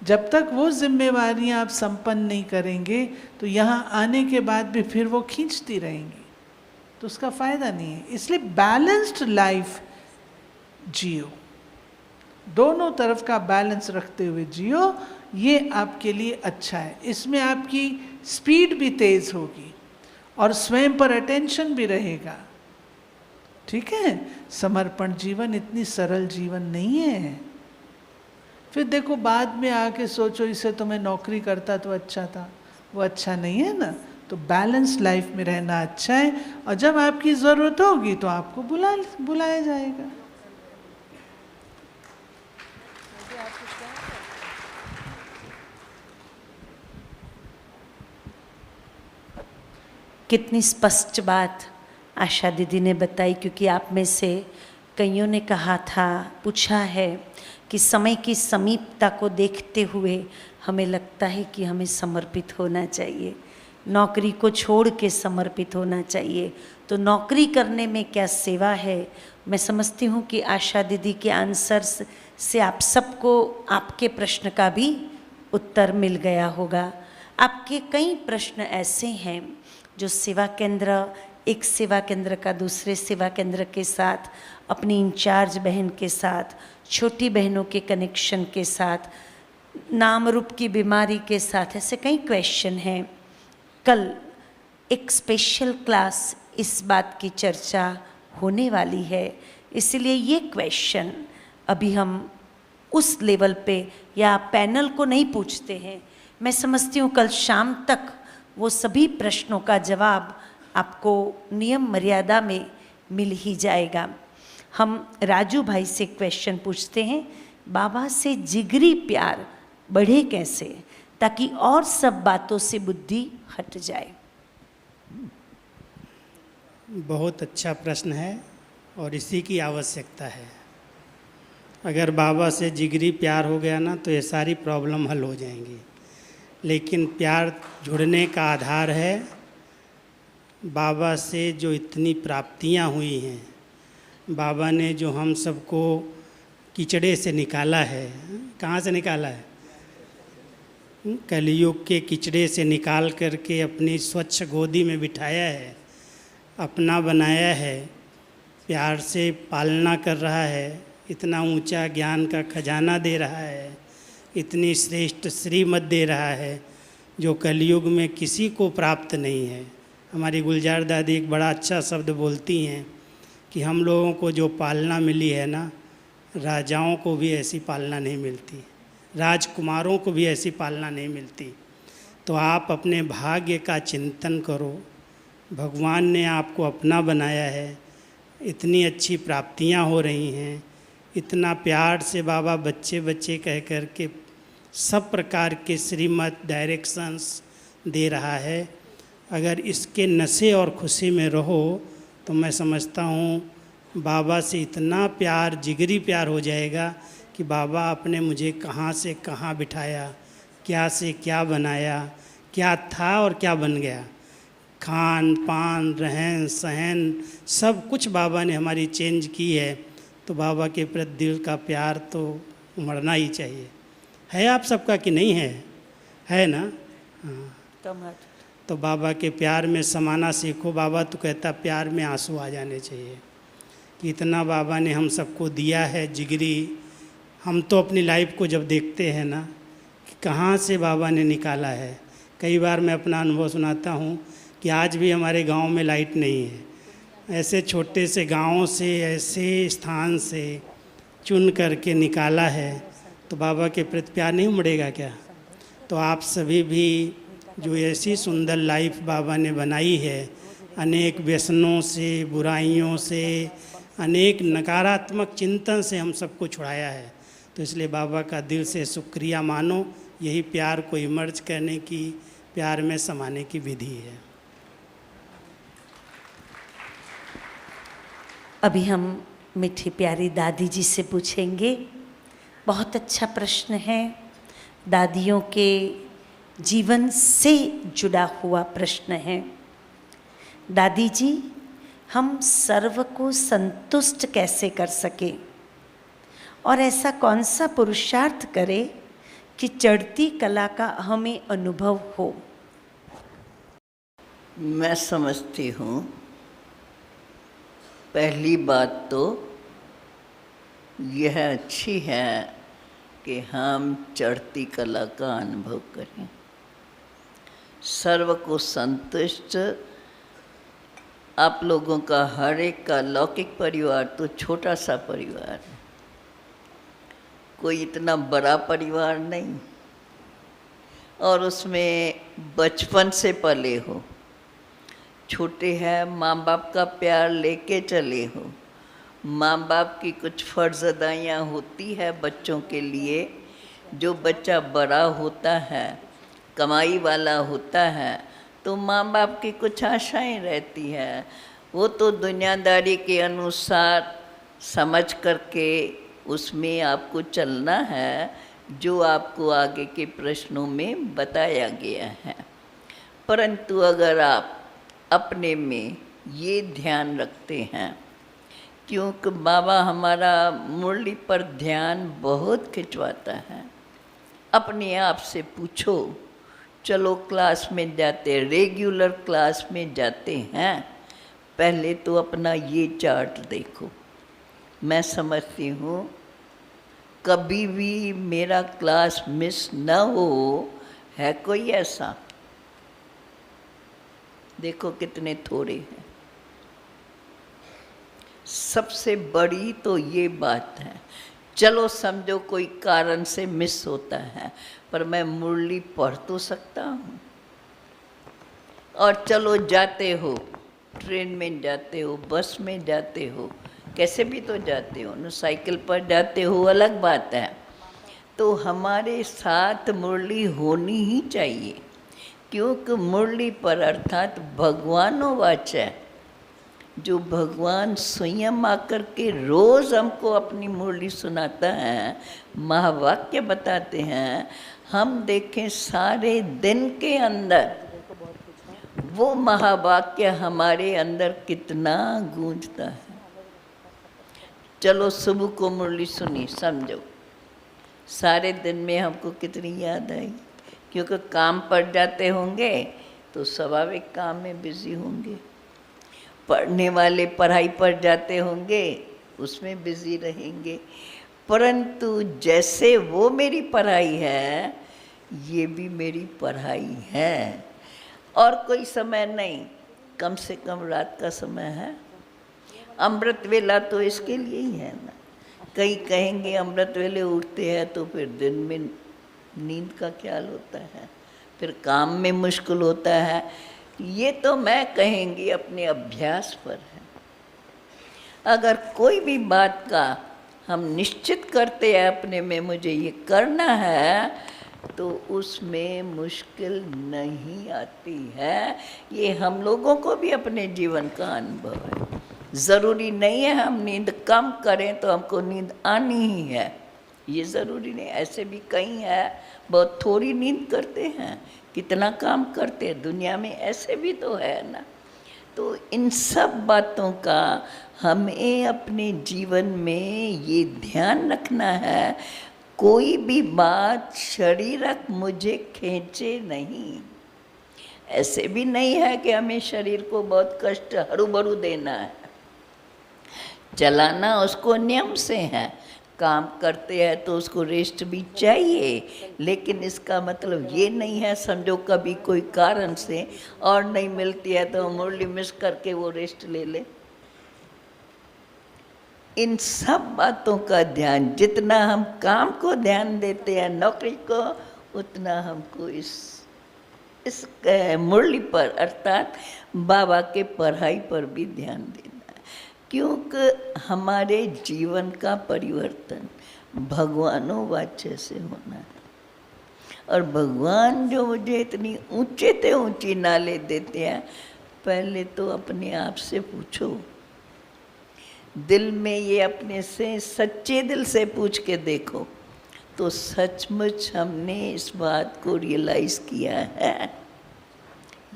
जब तक वो जिम्मेवारियां आप संपन्न नहीं करेंगे तो यहाँ आने के बाद भी फिर वो खींचती रहेंगी, तो उसका फायदा नहीं है। इसलिए बैलेंस्ड लाइफ जियो, दोनों तरफ का बैलेंस रखते हुए जियो, ये आपके लिए अच्छा है। इसमें आपकी स्पीड भी तेज होगी और स्वयं पर अटेंशन भी रहेगा। ठीक है, समर्पण जीवन इतनी सरल जीवन नहीं है। फिर देखो बाद में आके सोचो इससे तो मैं नौकरी करता तो अच्छा था, वो अच्छा नहीं है ना। तो बैलेंस लाइफ में रहना अच्छा है, और जब आपकी ज़रूरत होगी तो आपको बुलाया जाएगा। कितनी स्पष्ट बात आशा दीदी ने बताई, क्योंकि आप में से कईयों ने कहा था, पूछा है कि समय की समीपता को देखते हुए हमें लगता है कि हमें समर्पित होना चाहिए, नौकरी को छोड़ के समर्पित होना चाहिए। तो नौकरी करने में क्या सेवा है? मैं समझती हूँ कि आशा दीदी के आंसर से आप सबको आपके प्रश्न का भी उत्तर मिल गया होगा। आपके कई प्रश्न ऐसे हैं जो सेवा केंद्र, एक सेवा केंद्र का दूसरे सेवा केंद्र के साथ, अपनी इंचार्ज बहन के साथ, छोटी बहनों के कनेक्शन के साथ, नाम रूप की बीमारी के साथ, ऐसे कई क्वेश्चन हैं। कल एक स्पेशल क्लास इस बात की चर्चा होने वाली है, इसलिए ये क्वेश्चन अभी हम उस लेवल पे या पैनल को नहीं पूछते हैं। मैं समझती हूँ कल शाम तक वो सभी प्रश्नों का जवाब आपको नियम मर्यादा में मिल ही जाएगा। हम राजू भाई से क्वेश्चन पूछते हैं, बाबा से जिगरी प्यार बढ़े कैसे, ताकि और सब बातों से बुद्धि हट जाए। बहुत अच्छा प्रश्न है और इसी की आवश्यकता है। अगर बाबा से जिगरी प्यार हो गया ना तो ये सारी प्रॉब्लम हल हो जाएंगी। लेकिन प्यार जुड़ने का आधार है बाबा से जो इतनी प्राप्तियां हुई हैं, बाबा ने जो हम सबको कीचड़े से निकाला है। कहाँ से निकाला है? कलयुग के कीचड़े से निकाल करके अपनी स्वच्छ गोदी में बिठाया है, अपना बनाया है, प्यार से पालना कर रहा है, इतना ऊंचा ज्ञान का खजाना दे रहा है, इतनी श्रेष्ठ श्रीमत दे रहा है जो कलयुग में किसी को प्राप्त नहीं है। हमारी गुलजार दादी एक बड़ा अच्छा शब्द बोलती हैं कि हम लोगों को जो पालना मिली है ना, राजाओं को भी ऐसी पालना नहीं मिलती, राजकुमारों को भी ऐसी पालना नहीं मिलती। तो आप अपने भाग्य का चिंतन करो। भगवान ने आपको अपना बनाया है, इतनी अच्छी प्राप्तियां हो रही हैं, इतना प्यार से बाबा बच्चे बच्चे कह कर के सब प्रकार के श्रीमत डायरेक्शंस दे रहा है। अगर इसके नशे और खुशी में रहो तो मैं समझता हूँ बाबा से इतना प्यार, जिगरी प्यार हो जाएगा कि बाबा आपने मुझे कहाँ से कहाँ बिठाया, क्या से क्या बनाया, क्या था और क्या बन गया, खान पान रहन सहन सब कुछ बाबा ने हमारी चेंज की है। तो बाबा के प्रति दिल का प्यार तो उमड़ना ही चाहिए। है आप सबका कि नहीं है? है ना? हाँ। तो बाबा के प्यार में समाना सीखो। बाबा तो कहता प्यार में आंसू आ जाने चाहिए कि इतना बाबा ने हम सबको दिया है जिगरी, हम तो अपनी लाइफ को जब देखते हैं ना कि कहाँ से बाबा ने निकाला है। कई बार मैं अपना अनुभव सुनाता हूँ कि आज भी हमारे गांव में लाइट नहीं है। ऐसे छोटे से गांव से, ऐसे स्थान से चुन करके निकाला है, तो बाबा के प्रति प्यार नहीं उमड़ेगा क्या? तो आप सभी भी जो ऐसी सुंदर लाइफ बाबा ने बनाई है, अनेक व्यसनों से, बुराइयों से, अनेक नकारात्मक चिंतन से हम सबको छुड़ाया है। तो इसलिए बाबा का दिल से शुक्रिया मानो। यही प्यार को इमर्ज करने की, प्यार में समाने की विधि है। अभी हम मीठी प्यारी दादी जी से पूछेंगे। बहुत अच्छा प्रश्न है, दादियों के जीवन से जुड़ा हुआ प्रश्न है। दादी जी, हम सर्व को संतुष्ट कैसे कर सके और ऐसा कौन सा पुरुषार्थ करें कि चढ़ती कला का हमें अनुभव हो? मैं समझती हूँ पहली बात तो यह अच्छी है कि हम चढ़ती कला का अनुभव करें। सर्व को संतुष्ट, आप लोगों का हर एक का लौकिक परिवार तो छोटा सा परिवार है, कोई इतना बड़ा परिवार नहीं, और उसमें बचपन से पले हो, छोटे हैं, माँ बाप का प्यार लेके चले हो। माँ बाप की कुछ फर्जदाइयाँ होती है बच्चों के लिए। जो बच्चा बड़ा होता है, कमाई वाला होता है, तो माँ बाप की कुछ आशाएं रहती हैं। वो तो दुनियादारी के अनुसार समझ करके उसमें आपको चलना है, जो आपको आगे के प्रश्नों में बताया गया है। परंतु अगर आप अपने में ये ध्यान रखते हैं, क्योंकि बाबा हमारा मुरली पर ध्यान बहुत खिंचवाता है। अपने आप से पूछो, चलो क्लास में जाते, रेगुलर क्लास में जाते हैं, पहले तो अपना ये चार्ट देखो। मैं समझती हूँ कभी भी मेरा क्लास मिस न हो। है कोई ऐसा? देखो कितने थोड़े हैं। सबसे बड़ी तो ये बात है, चलो समझो कोई कारण से मिस होता है, पर मैं मुरली पढ़ तो सकता हूँ। और चलो जाते हो, ट्रेन में जाते हो, बस में जाते हो, कैसे भी तो जाते हो ना, साइकिल पर जाते हो, अलग बात है। तो हमारे साथ मुरली होनी ही चाहिए, क्योंकि मुरली पर अर्थात भगवानोवाच है। जो भगवान स्वयं आकर के रोज़ हमको अपनी मुरली सुनाता है, महावाक्य बताते हैं, हम देखें सारे दिन के अंदर वो महावाक्य हमारे अंदर कितना गूंजता है। चलो सुबह को मुरली सुनी, समझो सारे दिन में हमको कितनी याद आई, क्योंकि काम पर जाते होंगे तो स्वाभाविक काम में बिजी होंगे, पढ़ने वाले पढ़ाई पर जाते होंगे उसमें बिजी रहेंगे। परंतु जैसे वो मेरी पढ़ाई है, ये भी मेरी पढ़ाई है। और कोई समय नहीं, कम से कम रात का समय है। अमृत वेला तो इसके लिए ही है ना। कई कहेंगे अमृत वेले उठते हैं तो फिर दिन में नींद का ख्याल होता है, फिर काम में मुश्किल होता है। ये तो मैं कहेंगी अपने अभ्यास पर है। अगर कोई भी बात का हम निश्चित करते हैं अपने में, मुझे ये करना है, तो उसमें मुश्किल नहीं आती है। ये हम लोगों को भी अपने जीवन का अनुभव है। ज़रूरी नहीं है हम नींद कम करें तो हमको नींद आनी ही है, ये ज़रूरी नहीं। ऐसे भी कई है बहुत थोड़ी नींद करते हैं, कितना काम करते हैं दुनिया में, ऐसे भी तो है ना। तो इन सब बातों का हमें अपने जीवन में ये ध्यान रखना है, कोई भी बात शरीरक मुझे खींचे नहीं। ऐसे भी नहीं है कि हमें शरीर को बहुत कष्ट हरू भरू देना है, चलाना उसको नियम से है, काम करते हैं तो उसको रेस्ट भी चाहिए, लेकिन इसका मतलब ये नहीं है समझो कभी कोई कारण से और नहीं मिलती है तो मुरली मिस करके वो रेस्ट ले ले। इन सब बातों का ध्यान, जितना हम काम को ध्यान देते हैं, नौकरी को, उतना हमको इस मुरली पर अर्थात बाबा के पढ़ाई पर भी ध्यान देना है, क्योंकि हमारे जीवन का परिवर्तन भगवानों वाच्य से होना है। और भगवान जो मुझे इतनी ऊंचे से ऊंची नाले देते हैं, पहले तो अपने आप से पूछो, दिल में ये अपने से सच्चे दिल से पूछ के देखो, तो सचमुच हमने इस बात को रियलाइज़ किया है,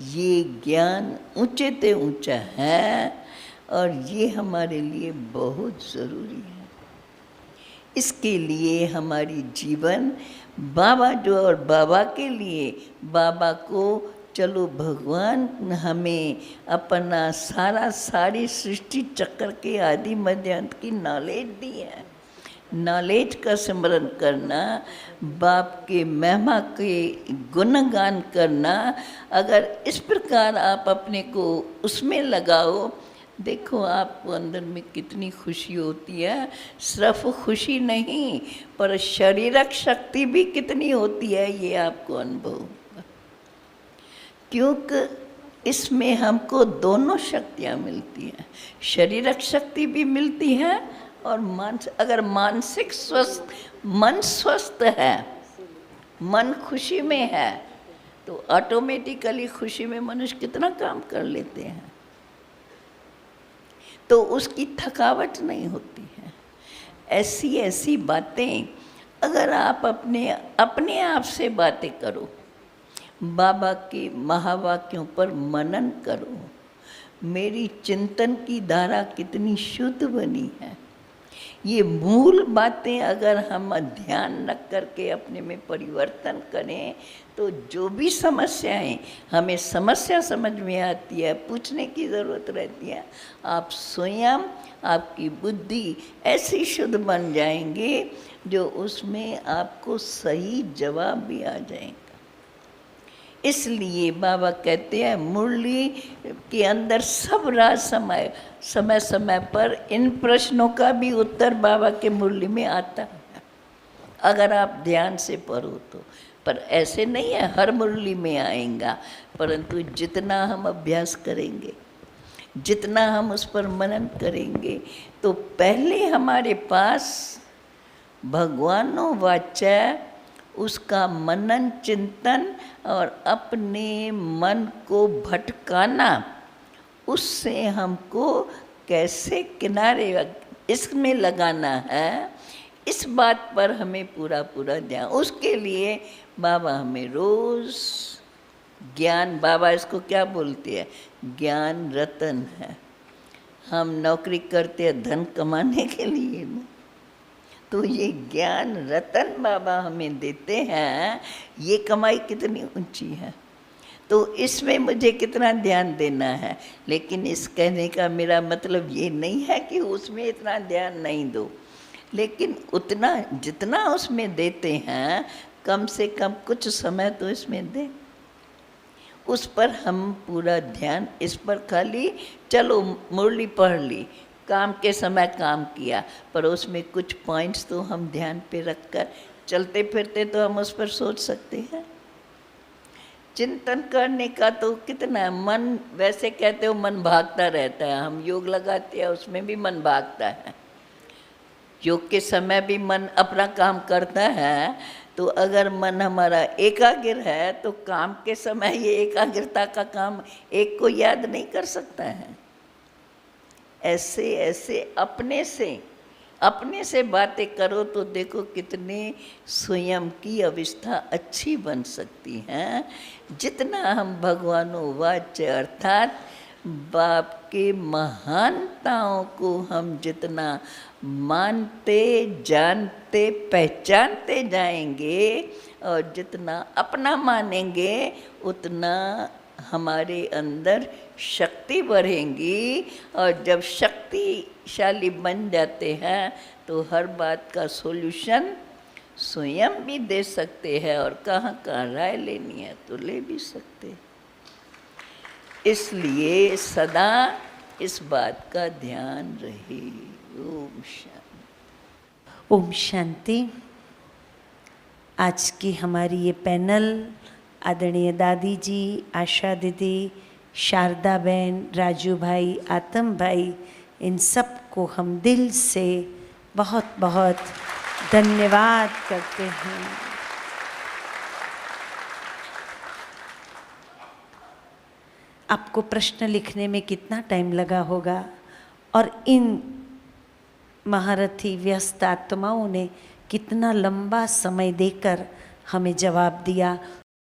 ये ज्ञान ऊंचे से ऊंचा है और ये हमारे लिए बहुत ज़रूरी है। इसके लिए हमारी जीवन बाबा जो, और बाबा के लिए, बाबा को चलो भगवान हमें अपना सारी सृष्टि चक्र के आदि मध्य अंत की नॉलेज दी है। नॉलेज का स्मरण करना, बाप के महिमा के गुणगान करना, अगर इस प्रकार आप अपने को उसमें लगाओ, देखो आपको अंदर में कितनी खुशी होती है। सिर्फ खुशी नहीं, पर शारीरिक शक्ति भी कितनी होती है, ये आपको अनुभव होगा, क्योंकि इसमें हमको दोनों शक्तियाँ मिलती हैं। शारीरिक शक्ति भी मिलती है और अगर मानसिक मन स्वस्थ है, मन खुशी में है, तो ऑटोमेटिकली खुशी में मनुष्य कितना काम कर लेते हैं, तो उसकी थकावट नहीं होती है। ऐसी बातें अगर आप अपने आप से बातें करो, बाबा के महावाक्यों पर मनन करो, मेरी चिंतन की धारा कितनी शुद्ध बनी है, ये मूल बातें अगर हम ध्यान रख करके अपने में परिवर्तन करें, तो जो भी समस्याएं हमें समस्या समझ में आती है, पूछने की ज़रूरत रहती है, आप स्वयं, आपकी बुद्धि ऐसी शुद्ध बन जाएंगे जो उसमें आपको सही जवाब भी आ जाएगा। इसलिए बाबा कहते हैं मुरली के अंदर सब राज समय समय पर इन प्रश्नों का भी उत्तर बाबा के मुरली में आता है, अगर आप ध्यान से पढ़ो तो। पर ऐसे नहीं है हर मुरली में आएगा, परंतु जितना हम अभ्यास करेंगे, जितना हम उस पर मनन करेंगे, तो पहले हमारे पास भगवानों वाचा उसका मनन चिंतन और अपने मन को भटकाना, उससे हमको कैसे किनारे इसमें लगाना है, इस बात पर हमें पूरा ध्यान। उसके लिए बाबा हमें रोज़ ज्ञान, बाबा इसको क्या बोलते हैं, ज्ञान रतन है। हम नौकरी करते हैं धन कमाने के लिए ना, तो ये ज्ञान रतन बाबा हमें देते हैं। ये कमाई कितनी ऊंची है, तो इसमें मुझे कितना ध्यान देना है। लेकिन इस कहने का मेरा मतलब ये नहीं है कि उसमें इतना ध्यान नहीं दो, लेकिन उतना जितना उसमें देते हैं, कम से कम कुछ समय तो इसमें दें। उस पर हम पूरा ध्यान, इस पर खाली चलो मुरली पढ़ ली, काम के समय काम किया, पर उसमें कुछ पॉइंट्स तो हम ध्यान पे रखकर चलते फिरते तो हम उस पर सोच सकते हैं। चिंतन करने का तो कितना मन, वैसे कहते हो मन भागता रहता है, हम योग लगाते हैं उसमें भी मन भागता है। योग के समय भी मन अपना काम करता है, तो अगर मन हमारा एकाग्र है तो काम के समय ये एकाग्रता का काम एक को याद नहीं कर सकता है। ऐसे अपने से बातें करो तो देखो कितने स्वयं की अवस्था अच्छी बन सकती हैं। जितना हम भगवानों वाच्य अर्थात बाप के महानताओं को हम जितना मानते, जानते, पहचानते जाएंगे और जितना अपना मानेंगे, उतना हमारे अंदर शक्ति बढ़ेंगी, और जब शक्तिशाली बन जाते हैं तो हर बात का सॉल्यूशन स्वयं भी दे सकते हैं, और कहाँ कहाँ राय लेनी है तो ले भी सकते हैं। इसलिए सदा इस बात का ध्यान रहे। ओम शांति। ओम शांति। आज की हमारी ये पैनल आदरणीय दादी जी, आशा दीदी, शारदा बहन, राजू भाई, आतम भाई, इन सब को हम दिल से बहुत बहुत धन्यवाद करते हैं। आपको प्रश्न लिखने में कितना टाइम लगा होगा, और इन महारथी व्यस्त आत्माओं ने कितना लंबा समय देकर हमें जवाब दिया।